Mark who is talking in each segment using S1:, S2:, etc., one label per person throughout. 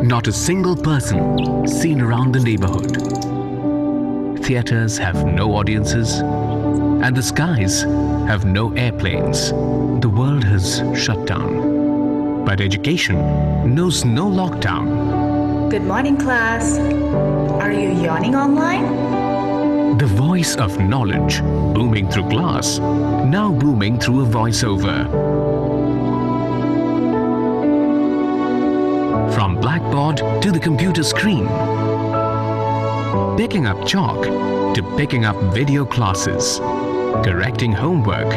S1: Not a single person seen around the neighborhood. Theaters have no audiences, and the skies have no airplanes. The world has shut down. But education knows no lockdown.
S2: Good morning, class. Are you yawning online?
S1: The voice of knowledge booming through glass, now booming through a voiceover. From blackboard to the computer screen. Picking up chalk to picking up video classes. Correcting homework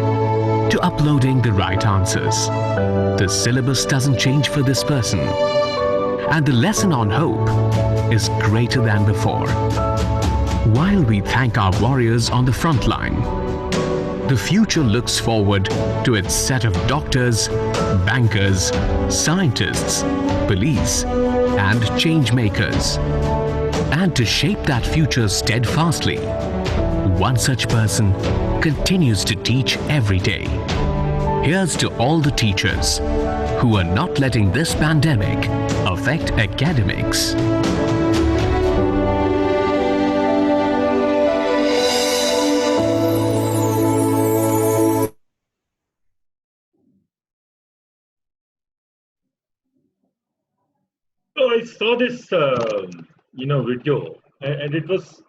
S1: to uploading the right answers. The syllabus doesn't change for this person. And the lesson on hope is greater than before. While we thank our warriors on the front line, the future looks forward to its set of doctors, bankers, scientists, police, and change makers. And to shape that future steadfastly, one such person continues to teach every day. Here's to all the teachers who are not letting this pandemic affect academics.
S3: So I saw this, video, and it was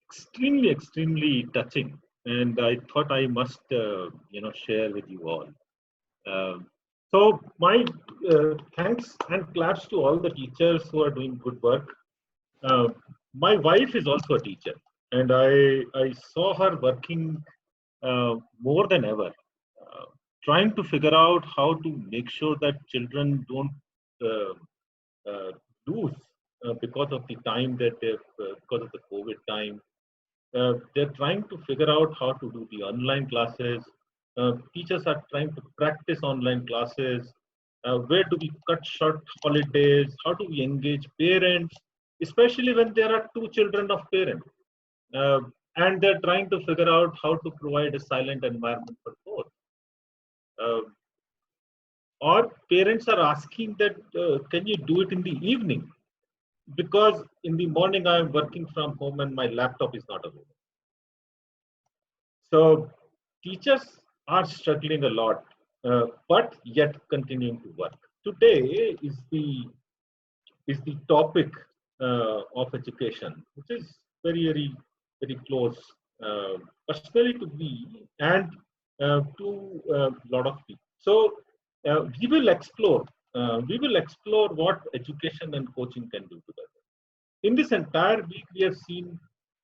S3: extremely touching, and I thought I must, share with you all. So my thanks and claps to all the teachers who are doing good work. My wife is also a teacher, and I saw her working more than ever, trying to figure out how to make sure that children don't lose because of the time that because of the COVID time. They're trying to figure out how to do the online classes. Teachers are trying to practice online classes. Where do we cut short holidays? How do we engage parents, especially when there are two children of parents? And they're trying to figure out how to provide a silent environment for both. Or parents are asking that, can you do it in the evening? Because in the morning I am working from home and my laptop is not available. So teachers are struggling a lot, but yet continuing to work. Today is the topic of education, which is very close, personally to me and to a lot of people. So we will explore what education and coaching can do together. In this entire week, we have seen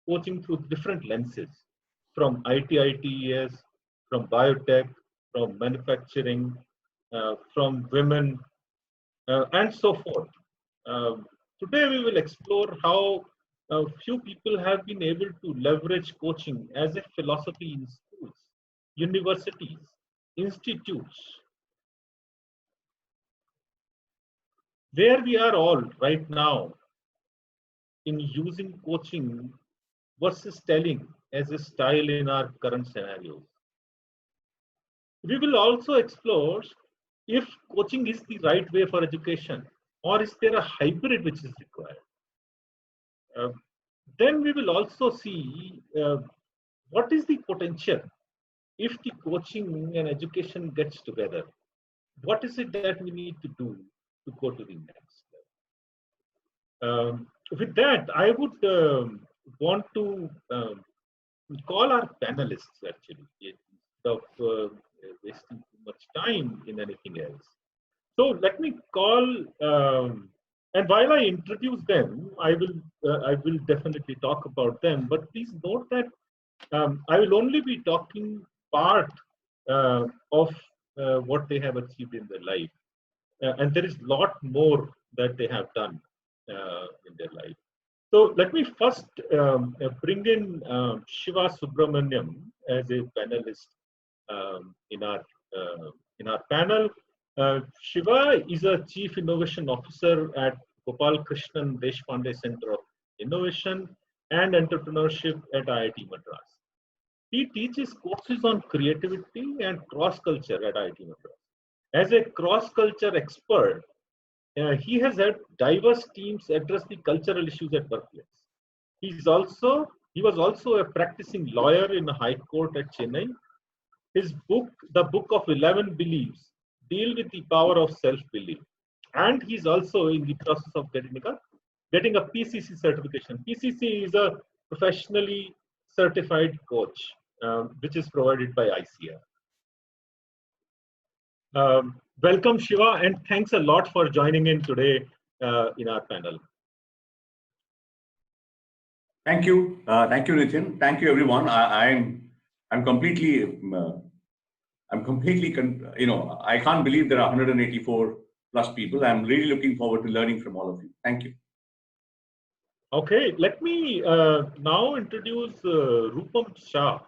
S3: coaching through different lenses, from ITES, from biotech, from manufacturing, from women, and so forth. Today, we will explore how few people have been able to leverage coaching as a philosophy in schools, universities, institutes, where we are all right now in using coaching versus telling as a style in our current scenarios. We will also explore if coaching is the right way for education, or is there a hybrid which is required. Then we will also see what is the potential if the coaching and education gets together. What is it that we need to do to go to the next level? With that, I would want to call our panelists, actually, instead of wasting too much time in anything else. So let me call, and while I introduce them, I will definitely talk about them. But please note that I will only be talking part of what they have achieved in their life. And there is a lot more that they have done in their life. So let me first bring in Shiva Subramaniam as a panelist in our panel. Shiva is a Chief Innovation Officer at Gopal Krishnan Deshpande Center of Innovation and Entrepreneurship at IIT Madras. He teaches courses on creativity and cross-culture at IIT Madras. As a cross-culture expert He has helped diverse teams address the cultural issues at workplace. He was also a practicing lawyer in a high court at Chennai. His book, The Book of 11 Beliefs, deal with the power of self-belief. And he's also in the process of getting a PCC certification. PCC is a professionally certified coach, which is provided by ICW. Welcome, Shiva, and thanks a lot for joining in today in our panel.
S4: Thank you, Nitin. Thank you, everyone. I'm completely, I can't believe there are 184 plus people. I'm really looking forward to learning from all of you. Thank you.
S3: Okay, let me now introduce Rupam Shah.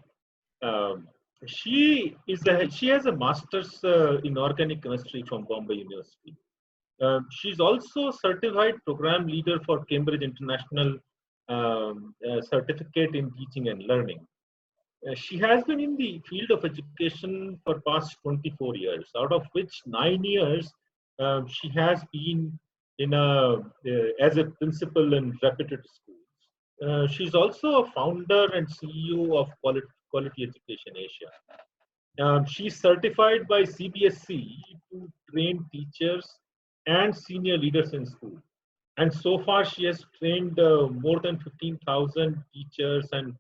S3: She has a master's in organic chemistry from Bombay University. She's also certified program leader for Cambridge International certificate in teaching and learning. She has been in the field of education for past 24 years, out of which 9 years she has been in as a principal in reputed schools. She's also a founder and CEO of Quality Education Asia. She's certified by CBSE to train teachers and senior leaders in school. And so far, she has trained more than 15,000 teachers and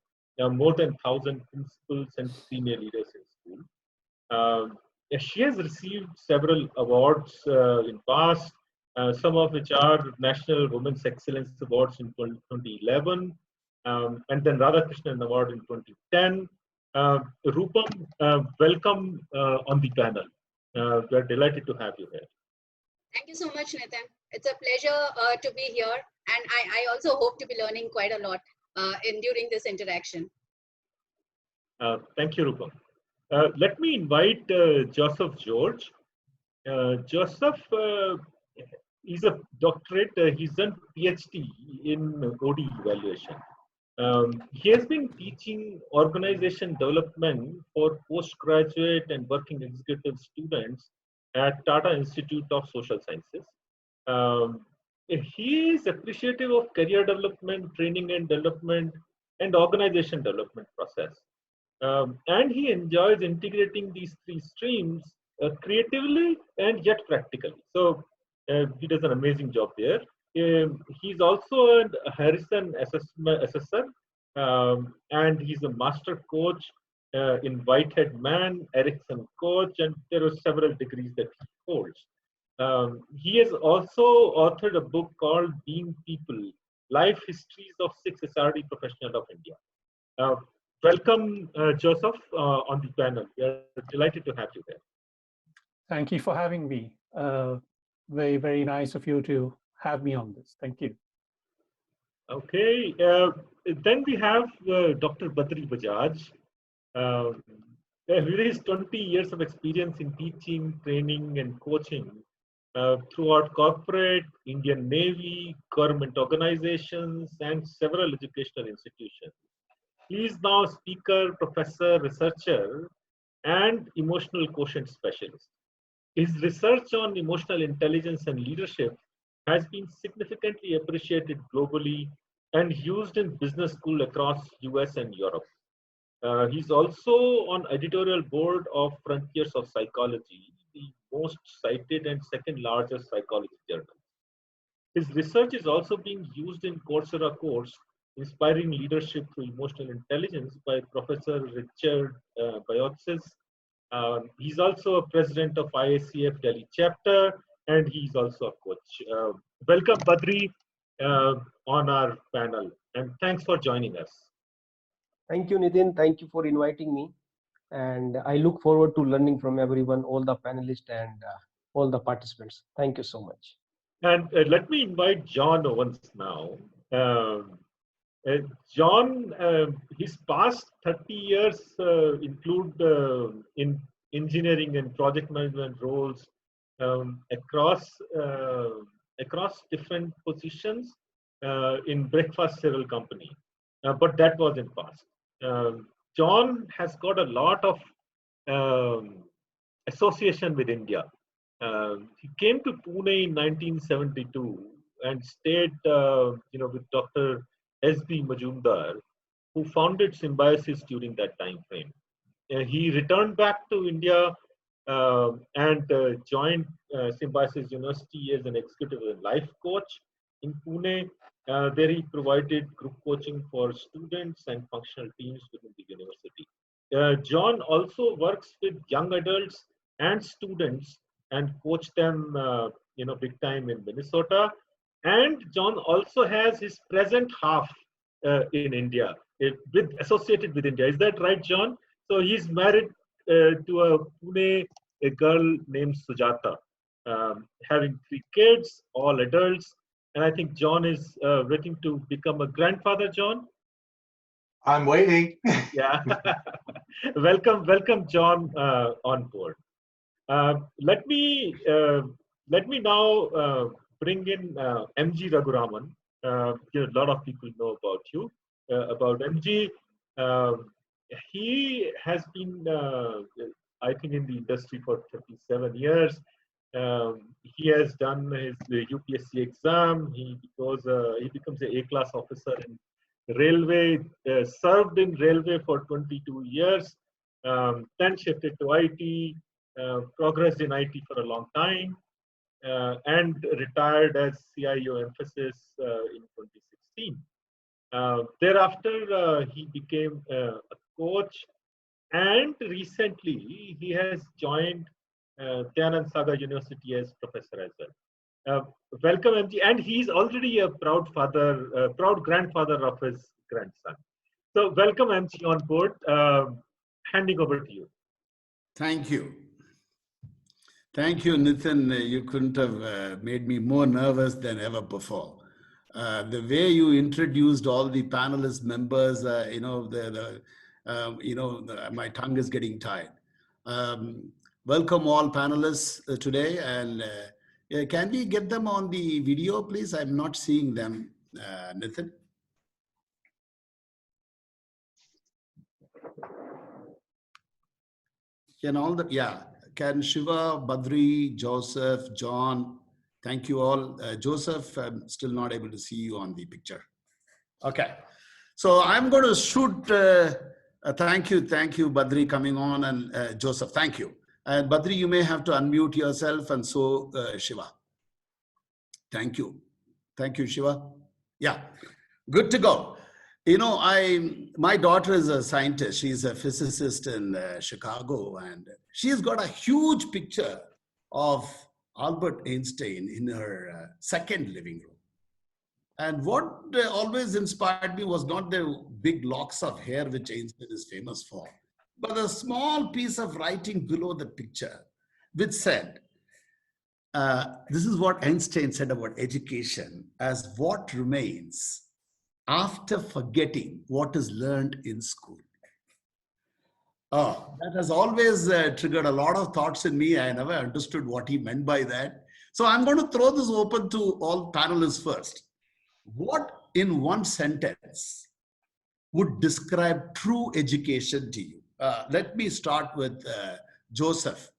S3: more than 1,000 principals and senior leaders in school. She has received several awards in past, some of which are National Women's Excellence Awards in 2011, and then Radhakrishnan Award in 2010. Rupam, welcome on the panel. We are delighted to have you here.
S5: Thank you so much, Nitin. It's a pleasure to be here, and I also hope to be learning quite a lot during this interaction.
S3: Thank you, Rupam. Let me invite Joseph George. Joseph is a doctorate. He's done PhD in OD evaluation. He has been teaching organization development for postgraduate and working executive students at Tata Institute of Social Sciences. He is appreciative of career development, training and development, and organization development process. And he enjoys integrating these three streams creatively and yet practically. So he does an amazing job there. He's also a Harrison assessor, and he's a master coach in Whitehead Man, Erickson coach, and there are several degrees that he holds. He has also authored a book called Being People, Life Histories of 6 SRD Professionals of India. Welcome, Joseph, on the panel. We are delighted to have you here.
S6: Thank you for having me. Very, very nice of you to have me on this. Thank you.
S3: Okay. Then we have Dr. Badri Bajaj. With his 20 years of experience in teaching, training, and coaching throughout corporate, Indian Navy, government organizations, and several educational institutions. He is now speaker, professor, researcher, and emotional quotient specialist. His research on emotional intelligence and leadership has been significantly appreciated globally and used in business school across US and Europe. He's also on editorial board of Frontiers of Psychology, the most cited and second largest psychology journal. His research is also being used in Coursera course, Inspiring Leadership Through Emotional Intelligence by Professor Richard Biotzis. He's also a president of IACF Delhi chapter, and he's also a coach. Welcome, Badri, on our panel, and thanks for joining us.
S7: Thank you, Nitin. Thank you for inviting me. And I look forward to learning from everyone, all the panelists and all the participants. Thank you so much. And
S3: let me invite John once now. John, his past 30 years include in engineering and project management roles across different positions in breakfast cereal company, but that was in past. John has got a lot of association with India. He came to Pune in 1972 and stayed, with Dr. S.B. Majumdar, who founded Symbiosis during that time frame. He returned back to India and joined Symbiosis University as an executive and life coach in Pune. There he provided group coaching for students and functional teams within the university. John also works with young adults and students and coach them, big time in Minnesota. And John also has his present half in India, associated with India. Is that right, John? So he's married to a Pune, a girl named Sujata, having 3 kids, all adults. And I think John is waiting to become a grandfather, John.
S8: I'm waiting.
S3: Yeah. welcome, John, on board. Let me now bring in MG Raghuraman. A lot of people know about you, about MG. He has been, I think, in the industry for 37 years. He has done his UPSC exam. He becomes an A-class officer in railway, served in railway for 22 years, then shifted to IT, progressed in IT for a long time, and retired as CIO emphasis in 2016. Thereafter, he became a coach, and recently he has joined Dayanand Sagar University as professor as well. Welcome, MG, and he's already a proud grandfather of his grandson. So welcome, MG, on board. Handing over to you.
S9: Thank you. Thank you, Nitin. You couldn't have made me more nervous than ever before. The way you introduced all the panelist members, my tongue is getting tired. Welcome all panelists today, and can we get them on the video, please? I'm not seeing them, Nitin. Can Shiva, Badri, Joseph, John, thank you all. Joseph, I'm still not able to see you on the picture. Okay, so I'm going to shoot. Thank you, Badri, coming on, and Joseph, thank you. And Badri, you may have to unmute yourself, and so Shiva. Thank you, Shiva. Yeah, good to go. My daughter is a scientist. She's a physicist in Chicago, and she's got a huge picture of Albert Einstein in her second living room. And what always inspired me was not the big locks of hair which Einstein is famous for, but a small piece of writing below the picture, which said, this is what Einstein said about education as what remains after forgetting what is learned in school. Oh, that has always triggered a lot of thoughts in me. I never understood what he meant by that. So I'm going to throw this open to all panelists first. What in one sentence would describe true education to you? Let me start with Joseph.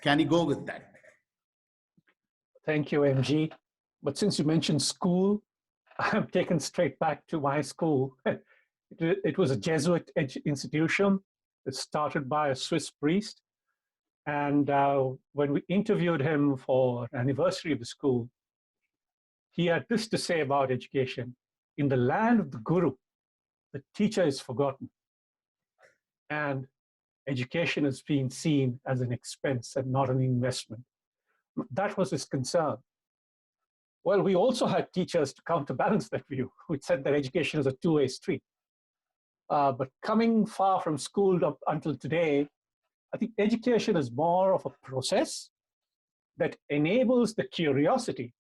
S9: Can you go with that?
S6: Thank you, MG. But since you mentioned school, I'm taken straight back to my school. It was a Jesuit institution. It started by a Swiss priest. And when we interviewed him for an anniversary of the school, he had this to say about education. In the land of the guru, the teacher is forgotten. And education is being seen as an expense and not an investment. That was his concern. Well, we also had teachers to counterbalance that view, who said that education is a two-way street. But coming far from school up until today, I think education is more of a process that enables the curiosity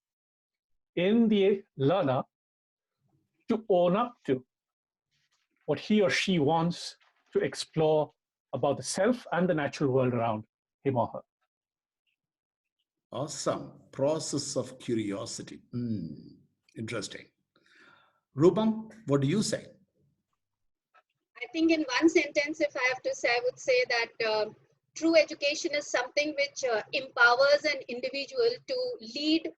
S6: in the learner to own up to what he or she wants to explore about the self and the natural world around him or her.
S9: Awesome. Process of curiosity. Interesting. Rupam, what do you say?
S5: I think in one sentence, if I have to say, I would say that true education is something which empowers an individual to lead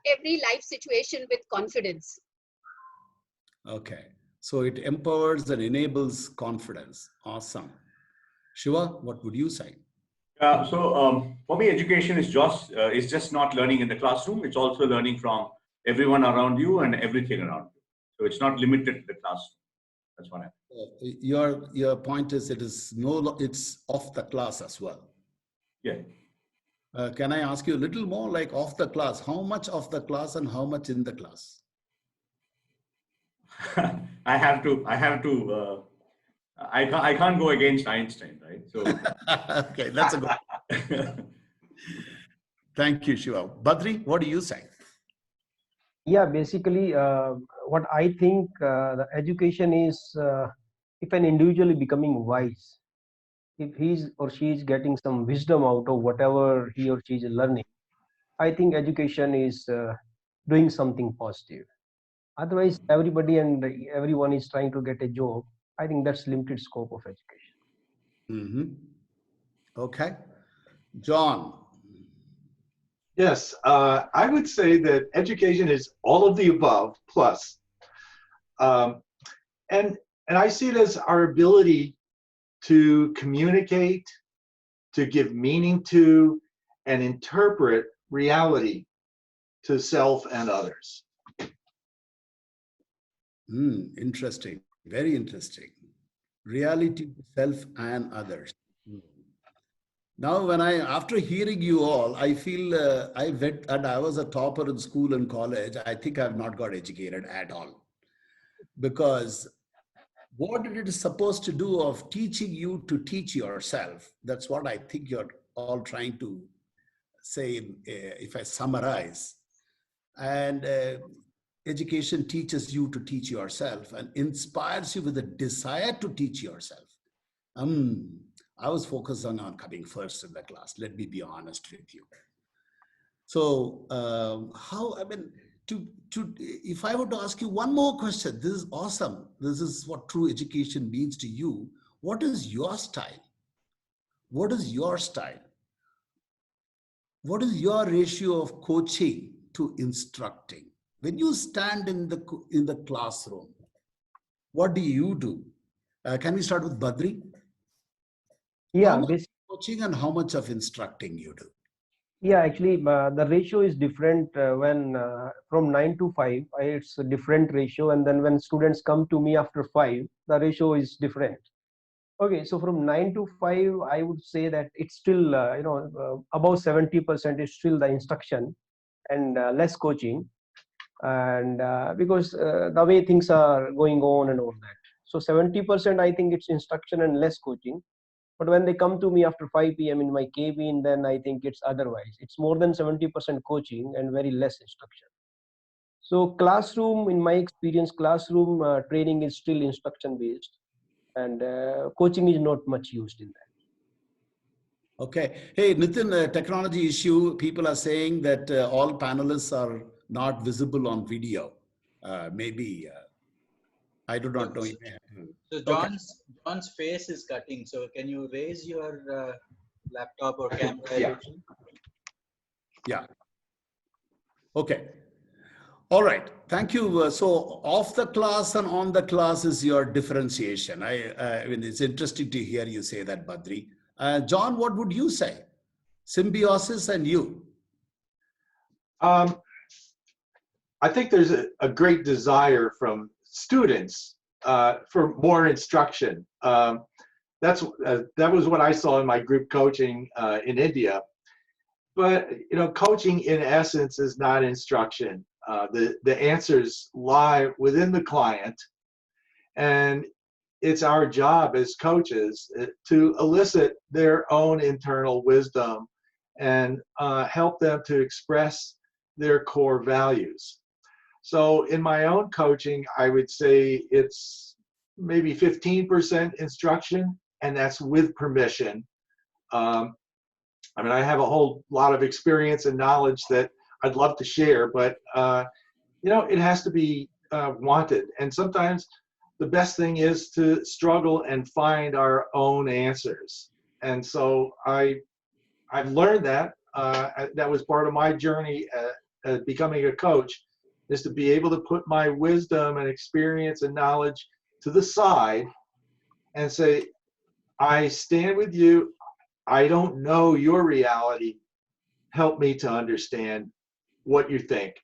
S5: every life situation with confidence.
S9: Okay. So it empowers and enables confidence. Awesome. Shiva, what would you say?
S4: For me, education is just not learning in the classroom. It's also learning from everyone around you and everything around you. So it's not limited to the classroom. That's what I.
S9: Your point is it's off the class as well.
S4: Yeah.
S9: Can I ask you a little more, like off the class? How much off the class and how much in the class?
S4: I can't go against Einstein, right? So
S9: okay, that's a good. Thank you, Shiva. Badri, what do you say?
S7: Yeah, basically, what I think the education is, if an individual is becoming wise, if he's or she is getting some wisdom out of whatever he or she is learning, I think education is doing something positive. Otherwise, everybody and everyone is trying to get a job. I think that's limited scope of education.
S9: Mm-hmm. Okay. John.
S8: Yes, I would say that education is all of the above plus. And I see it as our ability to communicate, to give meaning to, and interpret reality to self and others.
S9: Interesting. Very interesting. Reality to self and others. Now, after hearing you all, I feel and I was a topper in school and college. I think I've not got educated at all, because what it is supposed to do of teaching you to teach yourself. That's what I think you're all trying to say, if I summarize. And education teaches you to teach yourself and inspires you with a desire to teach yourself. I was focused on coming first in the class. Let me be honest with you. So if I were to ask you one more question, this is awesome. This is what true education means to you. What is your style? What is your style? What is your ratio of coaching to instructing? When you stand in the classroom, what do you do? Can we start with Badri?
S7: Yeah,
S9: how much coaching and how much of instructing you do?
S7: Yeah, actually, the ratio is different when from 9 to 5, it's a different ratio. And then when students come to me after 5, the ratio is different. Okay, so from 9 to 5, I would say that it's still, above 70% is still the instruction and less coaching. And because the way things are going on and all that. So 70%, I think it's instruction and less coaching. But when they come to me after 5 p.m. in my cabin, then I think it's otherwise. It's more than 70% coaching and very less instruction. So classroom, in my experience, classroom training is still instruction based, and coaching is not much used in that.
S9: Okay. Hey, Nitin, technology issue. People are saying that all panelists are not visible on video. Maybe, I do not know.
S10: So John's face is cutting. So can you raise your laptop or camera?
S8: Yeah.
S9: Yeah. Okay. All right. Thank you. So off the class and on the class is your differentiation. I mean, it's interesting to hear you say that, Badri. John, what would you say? Symbiosis and you?
S8: I think there's a great desire from students for more instruction. That was what I saw in my group coaching in India. But coaching in essence is not instruction. The answers lie within the client, and it's our job as coaches to elicit their own internal wisdom and help them to express their core values. So in my own coaching, I would say it's maybe 15% instruction, and that's with permission. I mean, I have a whole lot of experience and knowledge that I'd love to share, but it has to be wanted. And sometimes the best thing is to struggle and find our own answers. And so I've learned that. That was part of my journey becoming a coach, is to be able to put my wisdom and experience and knowledge to the side and say, I stand with you. I don't know your reality. Help me to understand what you think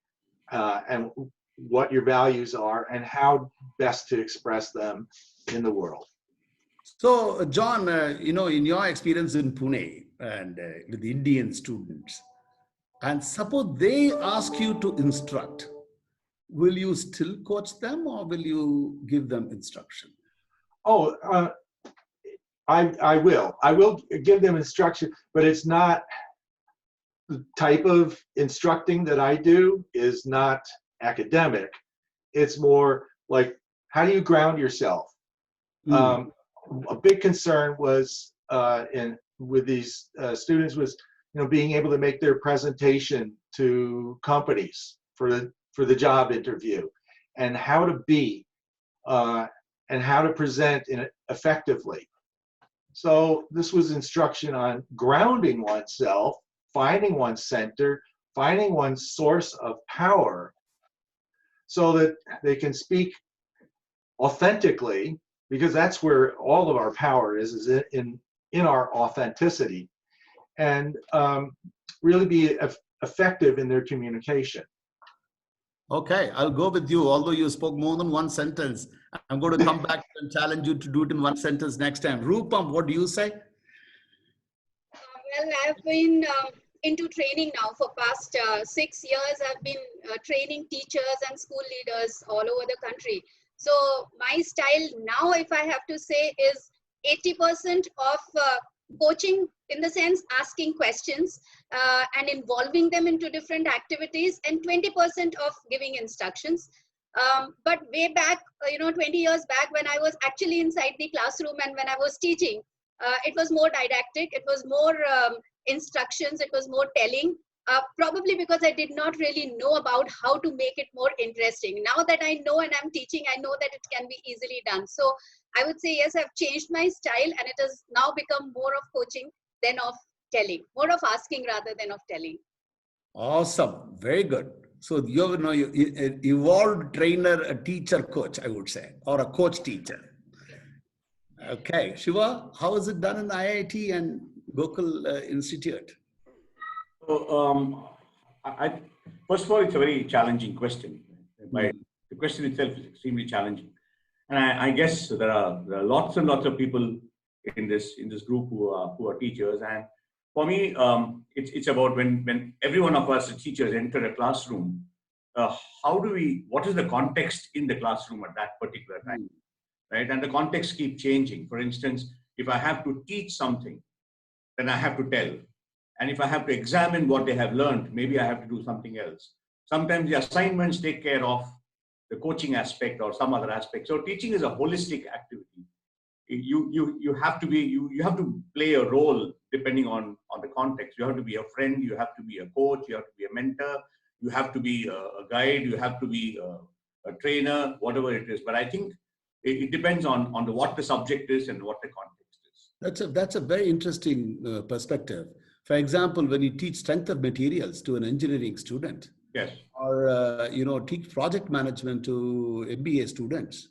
S8: and what your values are and how best to express them in the world.
S9: So, John, in your experience in Pune and with the Indian students, and suppose they ask you to instruct, will you still coach them or will you give them instruction?
S8: Oh, I will give them instruction, but it's not the type of instructing that I do is not academic. It's more like, how do you ground yourself? A big concern was with these students was, being able to make their presentation to companies for the job interview, and how to be and how to present effectively. So this was instruction on grounding oneself, finding one's center, finding one's source of power, so that they can speak authentically, because that's where all of our power is in our authenticity, and really be effective in their communication.
S9: Okay, I'll go with you. Although you spoke more than one sentence, I'm going to come back and challenge you to do it in one sentence next time. Rupam, what do you say?
S5: Well, I've been into training now for past 6 years. I've been training teachers and school leaders all over the country. So my style now, if I have to say, is 80% of coaching, in the sense asking questions and involving them into different activities, and 20% of giving instructions. But way back, 20 years back, when I was actually inside the classroom and when I was teaching, it was more didactic, it was more instructions, it was more telling. Probably because I did not really know about how to make it more interesting. Now that I know and I'm teaching, I know that it can be easily done. So I would say, yes, I've changed my style, and it has now become more of coaching than of telling, more of asking rather than of telling.
S9: Awesome, very good. So you an evolved trainer, a teacher, coach, I would say, or a coach teacher. Okay, Shiva, how is it done in IIT and Gokul Institute?
S4: So, first of all, it's a very challenging question. The question itself is extremely challenging, and I guess there are lots and lots of people in this group who are teachers. And for me, it's about when every one of us as teachers enter a classroom, what is the context in the classroom at that particular time, right? And the context keeps changing. For instance, if I have to teach something, then I have to tell. And if I have to examine what they have learned, maybe I have to do something else. Sometimes the assignments take care of the coaching aspect or some other aspect. So teaching is a holistic activity. You have to play a role depending on the context. You have to be a friend, you have to be a coach, you have to be a mentor, you have to be a guide, you have to be a trainer, whatever it is. But I think it depends on what the subject is and what the context is.
S9: That's a very interesting perspective. For example, when you teach strength of materials to an engineering student,
S4: yes,
S9: or teach project management to MBA students,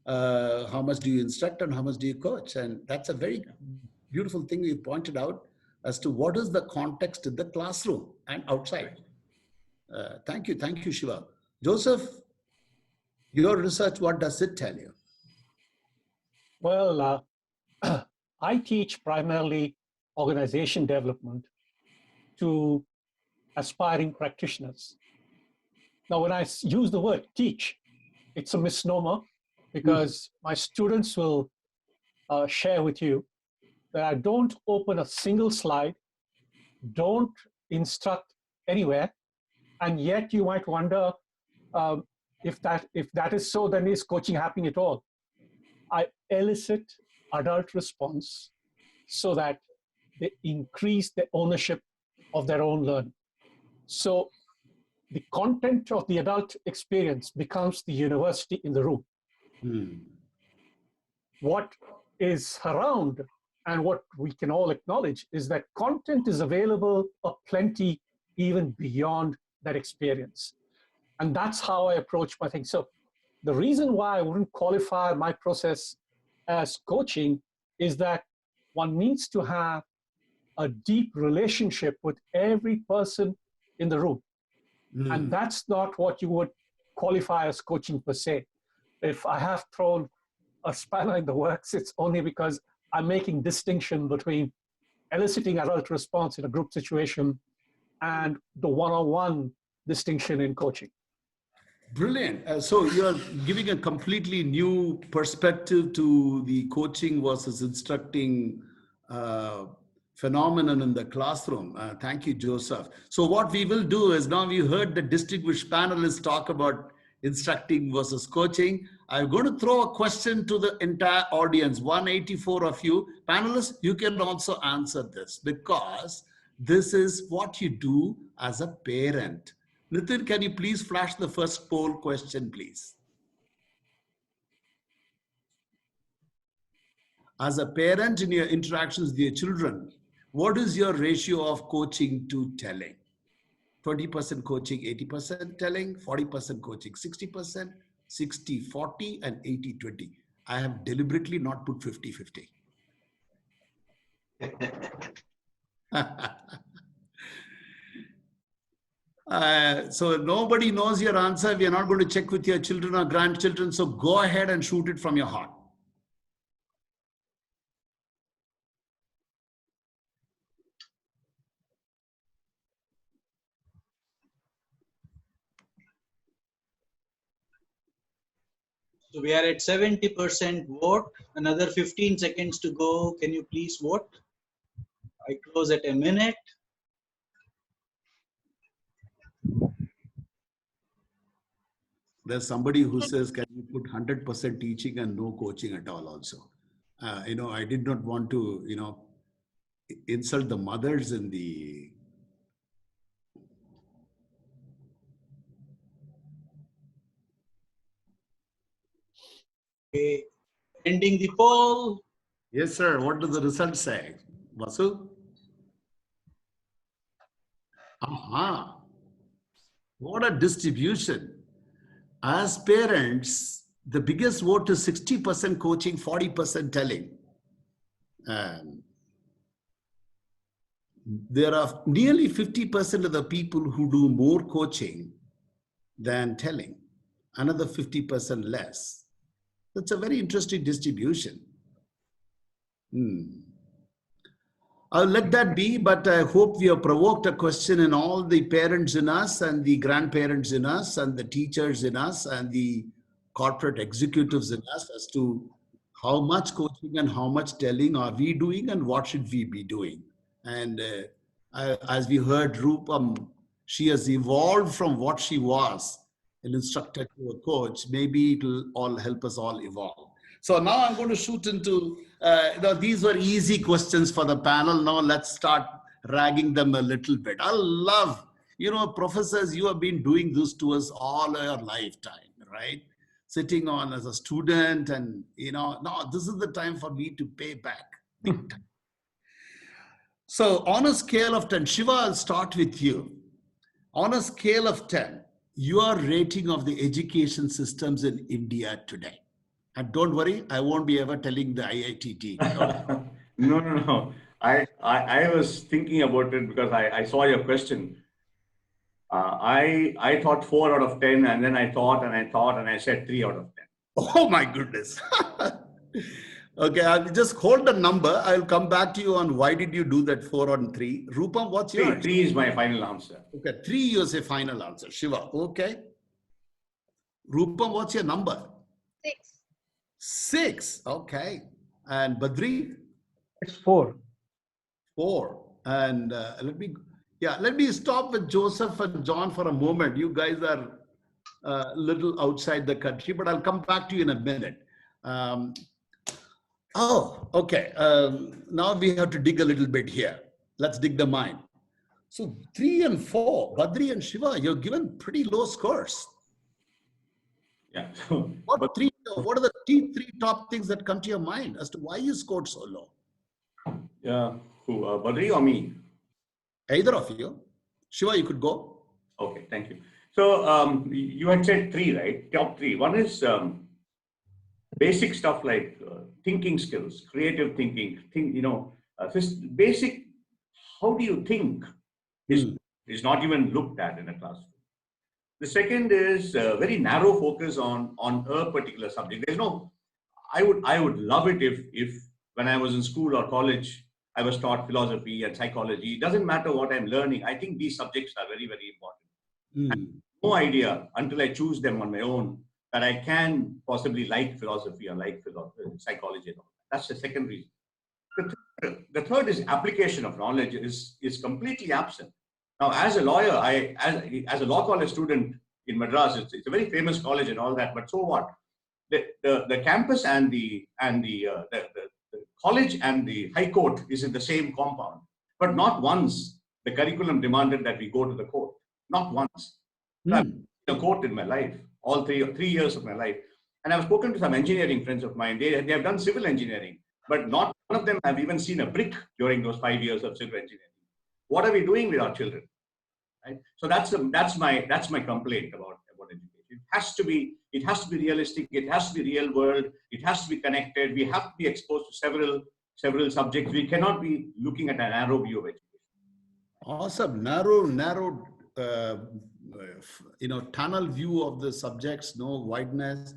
S9: how much do you instruct and how much do you coach? And that's a very beautiful thing you pointed out as to what is the context in the classroom and outside. Thank you, Shiva. Joseph, your research, what does it tell you?
S6: Well, I teach primarily organization development to aspiring practitioners. Now, when I use the word teach, it's a misnomer, because my students will share with you that I don't open a single slide, don't instruct anywhere, and yet you might wonder if that is so, then is coaching happening at all? I elicit adult response so that they increase the ownership of their own learning. So the content of the adult experience becomes the university in the room. What is around And what we can all acknowledge is that content is available aplenty even beyond that experience. And that's how I approach my thing. So the reason why I wouldn't qualify my process as coaching is that one needs to have a deep relationship with every person in the room. And that's not what you would qualify as coaching per se. If I have thrown a spanner in the works, it's only because I'm making distinction between eliciting adult response in a group situation and the one-on-one distinction in coaching.
S9: Brilliant. So you're giving a completely new perspective to the coaching versus instructing phenomenon in the classroom. Thank you, Joseph. So what we will do is, now we heard the distinguished panelists talk about instructing versus coaching. I'm going to throw a question to the entire audience, 184 of you. Panelists, you can also answer this, because this is what you do as a parent. Nitin, can you please flash the first poll question, please? As a parent in your interactions with your children, what is your ratio of coaching to telling? 20% coaching, 80% telling, 40% coaching, 60%, 60-40, and 80-20. I have deliberately not put 50-50. So nobody knows your answer. We are not going to check with your children or grandchildren. So go ahead and shoot it from your heart.
S10: So we are at 70% vote. Another 15 seconds to go. Can you please vote? I close at a minute.
S9: There's somebody who says, can you put 100% teaching and no coaching at all also? I did not want to, insult the mothers in the...
S10: Okay. Ending the poll.
S9: Yes, sir. What does the result say? Vasu? Aha. What a distribution. As parents, the biggest vote is 60% coaching, 40% telling. And there are nearly 50% of the people who do more coaching than telling, another 50% less. That's a very interesting distribution. I'll let that be, but I hope we have provoked a question in all the parents in us and the grandparents in us and the teachers in us and the corporate executives in us as to how much coaching and how much telling are we doing and what should we be doing. And as we heard Rupam, she has evolved from what she was, an instructor to a coach. Maybe it will all help us all evolve. So now I'm going to shoot into, these were easy questions for the panel. Now let's start ragging them a little bit. I love, professors, you have been doing this to us all your lifetime, right? Sitting on as a student and, no, this is the time for me to pay back big time. So on a scale of 10, Shiva, I'll start with you. On a scale of 10, your rating of the education systems in India today. And don't worry, I won't be ever telling the IIT.
S4: No. I was thinking about it because I saw your question. I thought 4 out of 10, and then I thought, and I said 3 out of 10.
S9: Oh my goodness. Okay, I'll just hold the number. I'll come back to you on why did you do that 4 on 3. Rupam, what's yours?
S4: 3 is my final answer.
S9: Okay, 3 is a final answer. Shiva, okay. Rupam, what's your number?
S5: 6.
S9: 6, okay. And Badri?
S7: It's 4.
S9: 4. And let me stop with Joseph and John for a moment. You guys are a little outside the country, but I'll come back to you in a minute. Okay. Now we have to dig a little bit here. Let's dig the mind. So 3 and 4, Badri and Shiva, you're given pretty low scores.
S4: Yeah.
S9: What are the three top things that come to your mind as to why you scored so low?
S4: Who, Badri or me?
S9: Either of you. Shiva, you could go.
S4: Okay, thank you. So you had said three, right? Top three. One is basic stuff like thinking skills, creative thinking. Just basic. How do you think is not even looked at in a classroom. The second is very narrow focus on a particular subject. There's no. I would love it if when I was in school or college I was taught philosophy and psychology. It doesn't matter what I'm learning. I think these subjects are very, very important. No idea until I choose them on my own that I can possibly like philosophy or like psychology. That's the second reason. The third is application of knowledge is completely absent. Now, as a lawyer, as a law college student in Madras, it's a very famous college and all that. But so what? The campus and the college and the high court is in the same compound. But not once the curriculum demanded that we go to the court. Not once. I've been in a court in my life, all three years of my life. And I've spoken to some engineering friends of mine. They have done civil engineering, but not one of them have even seen a brick during those 5 years of civil engineering. What are we doing with our children? Right? So that's my complaint about education. It has to be realistic. It has to be real world. It has to be connected. We have to be exposed to several subjects. We cannot be looking at a narrow view of education.
S9: Awesome. Narrow, tunnel view of the subjects, no wideness.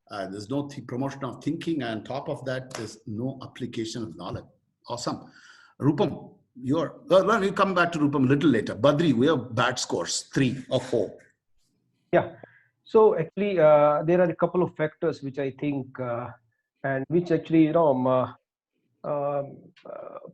S9: There's no promotion of thinking, and on top of that, there's no application of knowledge. Awesome. Rupam, we'll come back to Rupam a little later. Badri, we have bad scores, 3 or 4.
S7: Yeah. So actually, there are a couple of factors which I think, and which actually,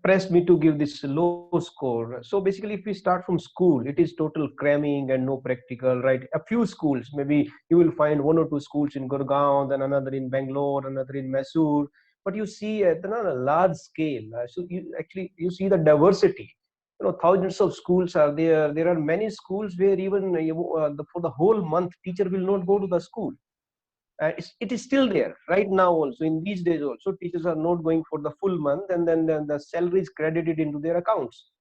S7: pressed me to give this low score. So basically, if we start from school, it is total cramming and no practical, right? A few schools, maybe you will find 1 or 2 schools in Gurgaon, then another in Bangalore, another in Mysore. But you see at a large scale. So you see the diversity. Thousands of schools are there. There are many schools where even for the whole month, teacher will not go to the school. It is still there right now also. In these days also, teachers are not going for the full month, and then the salary is credited into their accounts.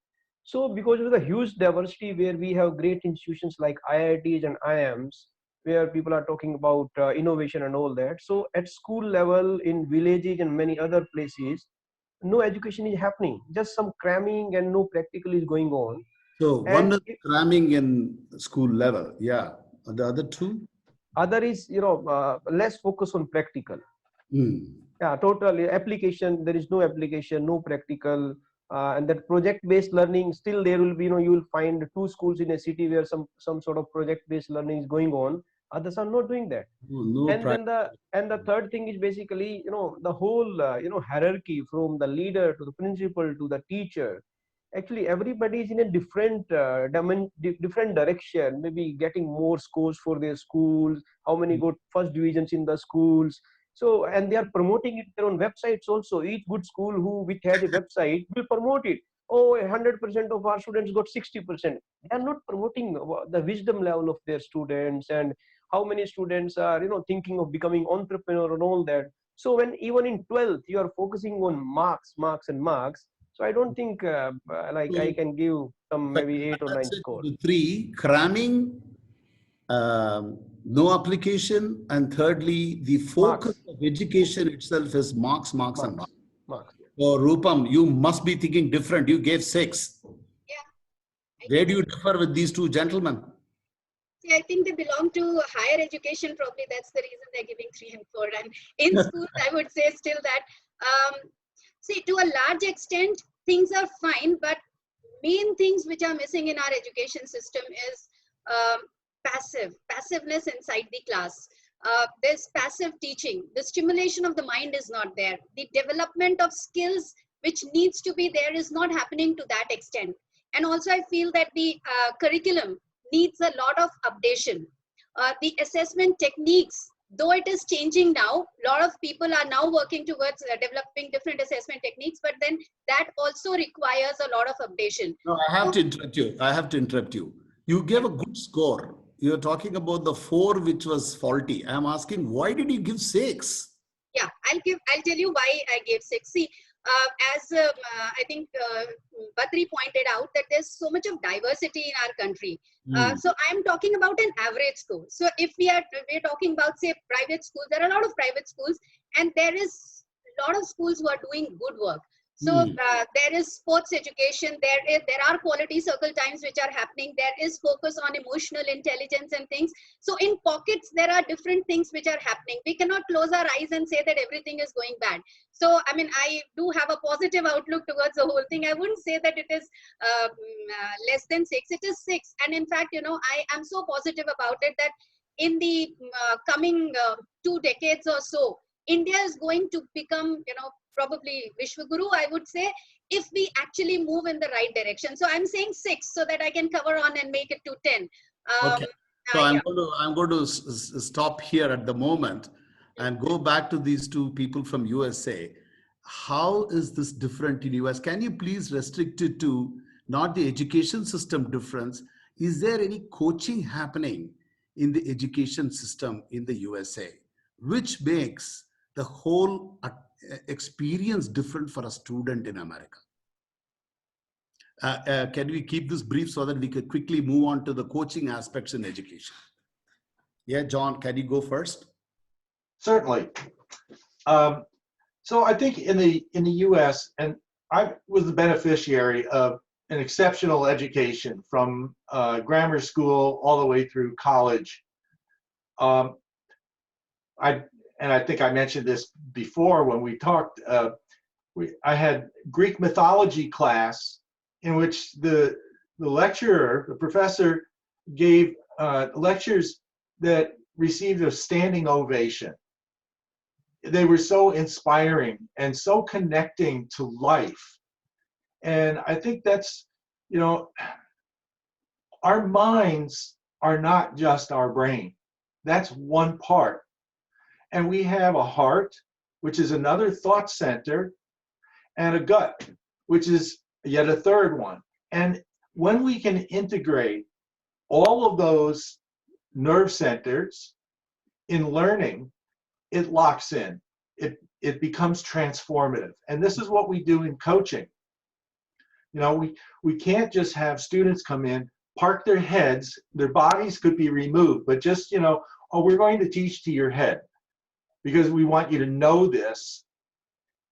S7: So because of the huge diversity, where we have great institutions like IITs and IIMs, where people are talking about innovation and all that. So at school level, in villages and many other places, no education is happening. Just some cramming and no practical is going on.
S9: So one is cramming in school level. Yeah. And the other two?
S7: Other is, less focus on practical. Yeah, totally application. There is no application, no practical. And that project-based learning, still there will be, you will find 2 schools in a city where some sort of project-based learning is going on. Others are not doing that. And the third thing is basically, the whole, hierarchy from the leader to the principal to the teacher. Actually, everybody is in a different direction, maybe getting more scores for their schools, how many got first divisions in the schools. So, and they are promoting it their own websites also. Each good school which has a website will promote it. Oh, 100% of our students got 60%. They are not promoting the wisdom level of their students, and how many students are, thinking of becoming entrepreneur and all that. So when even in 12th, you are focusing on marks. So I don't think I can give some maybe 8 or 9 score.
S9: 3, cramming, no application, and thirdly, the focus of education itself is marks. So Rupam, you must be thinking different. You gave 6.
S5: Yeah.
S9: Where do you differ with these 2 gentlemen?
S5: See, I think they belong to higher education. Probably that's the reason they're giving 3 and 4. And in schools, I would say still that. See, to a large extent, things are fine, but main things which are missing in our education system is passiveness inside the class. There's passive teaching. The stimulation of the mind is not there. The development of skills which needs to be there is not happening to that extent. And also, I feel that the curriculum needs a lot of updation. The assessment techniques, though it is changing now, a lot of people are now working towards developing different assessment techniques, but then that also requires a lot of updation.
S9: No, I have to interrupt you. You gave a good score. You're talking about the 4 which was faulty. I'm asking, why did you give 6?
S5: Yeah, I'll tell you why I gave 6. See, I think Badri pointed out that there's so much of diversity in our country. So I'm talking about an average school. So if we're talking about, say, private schools, there are a lot of private schools, and there is a lot of schools who are doing good work. So there is sports education, there are quality circle times which are happening, there is focus on emotional intelligence and things. So in pockets, there are different things which are happening. We cannot close our eyes and say that everything is going bad. So, I mean, I do have a positive outlook towards the whole thing. I wouldn't say that it is less than 6, it is 6. And in fact, you know, I am so positive about it that in the coming 2 decades or so, India is going to become, you know, probably Vishwaguru, I would say, if we actually move in the right direction. So I'm saying 6 so that I can cover on and make it to 10.
S9: Okay. So I'm going to stop here at the moment and go back to these 2 people from USA. How is this different in US? Can you please restrict it to not the education system difference? Is there any coaching happening in the education system in the USA, which makes the whole experience different for a student in America? Can we keep this brief so that we could quickly move on to the coaching aspects in education? Yeah, John, can you go first?
S8: Certainly. So I think in the U.S., and I was the beneficiary of an exceptional education from grammar school all the way through college. I think I mentioned this before when we talked. I had Greek mythology class in which the lecturer, the professor, gave lectures that received a standing ovation. They were so inspiring and so connecting to life. And I think that's, you know, our minds are not just our brain. That's one part. And we have a heart, which is another thought center, and a gut, which is yet a third one. And when we can integrate all of those nerve centers in learning, it locks in. It becomes transformative. And this is what we do in coaching. You know, we can't just have students come in, park their heads, their bodies could be removed, but just, you know, oh, we're going to teach to your head because we want you to know this,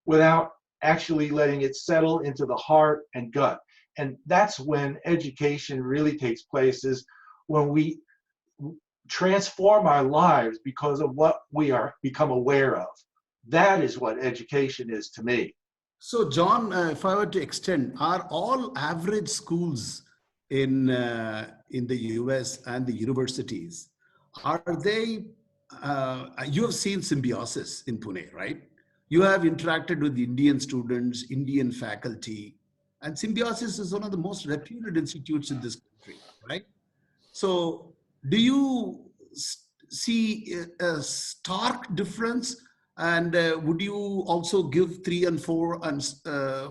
S8: without actually letting it settle into the heart and gut. And that's when education really takes place, is when we transform our lives because of what we are become aware of. That is what education is to me.
S9: So John, if I were to extend, are all average schools in the US and the universities, are they, you have seen symbiosis in Pune, right? You have interacted with Indian students, Indian faculty, and Symbiosis is one of the most reputed institutes in this country, right? So do you see a stark difference? And would you also give 3 and 4 and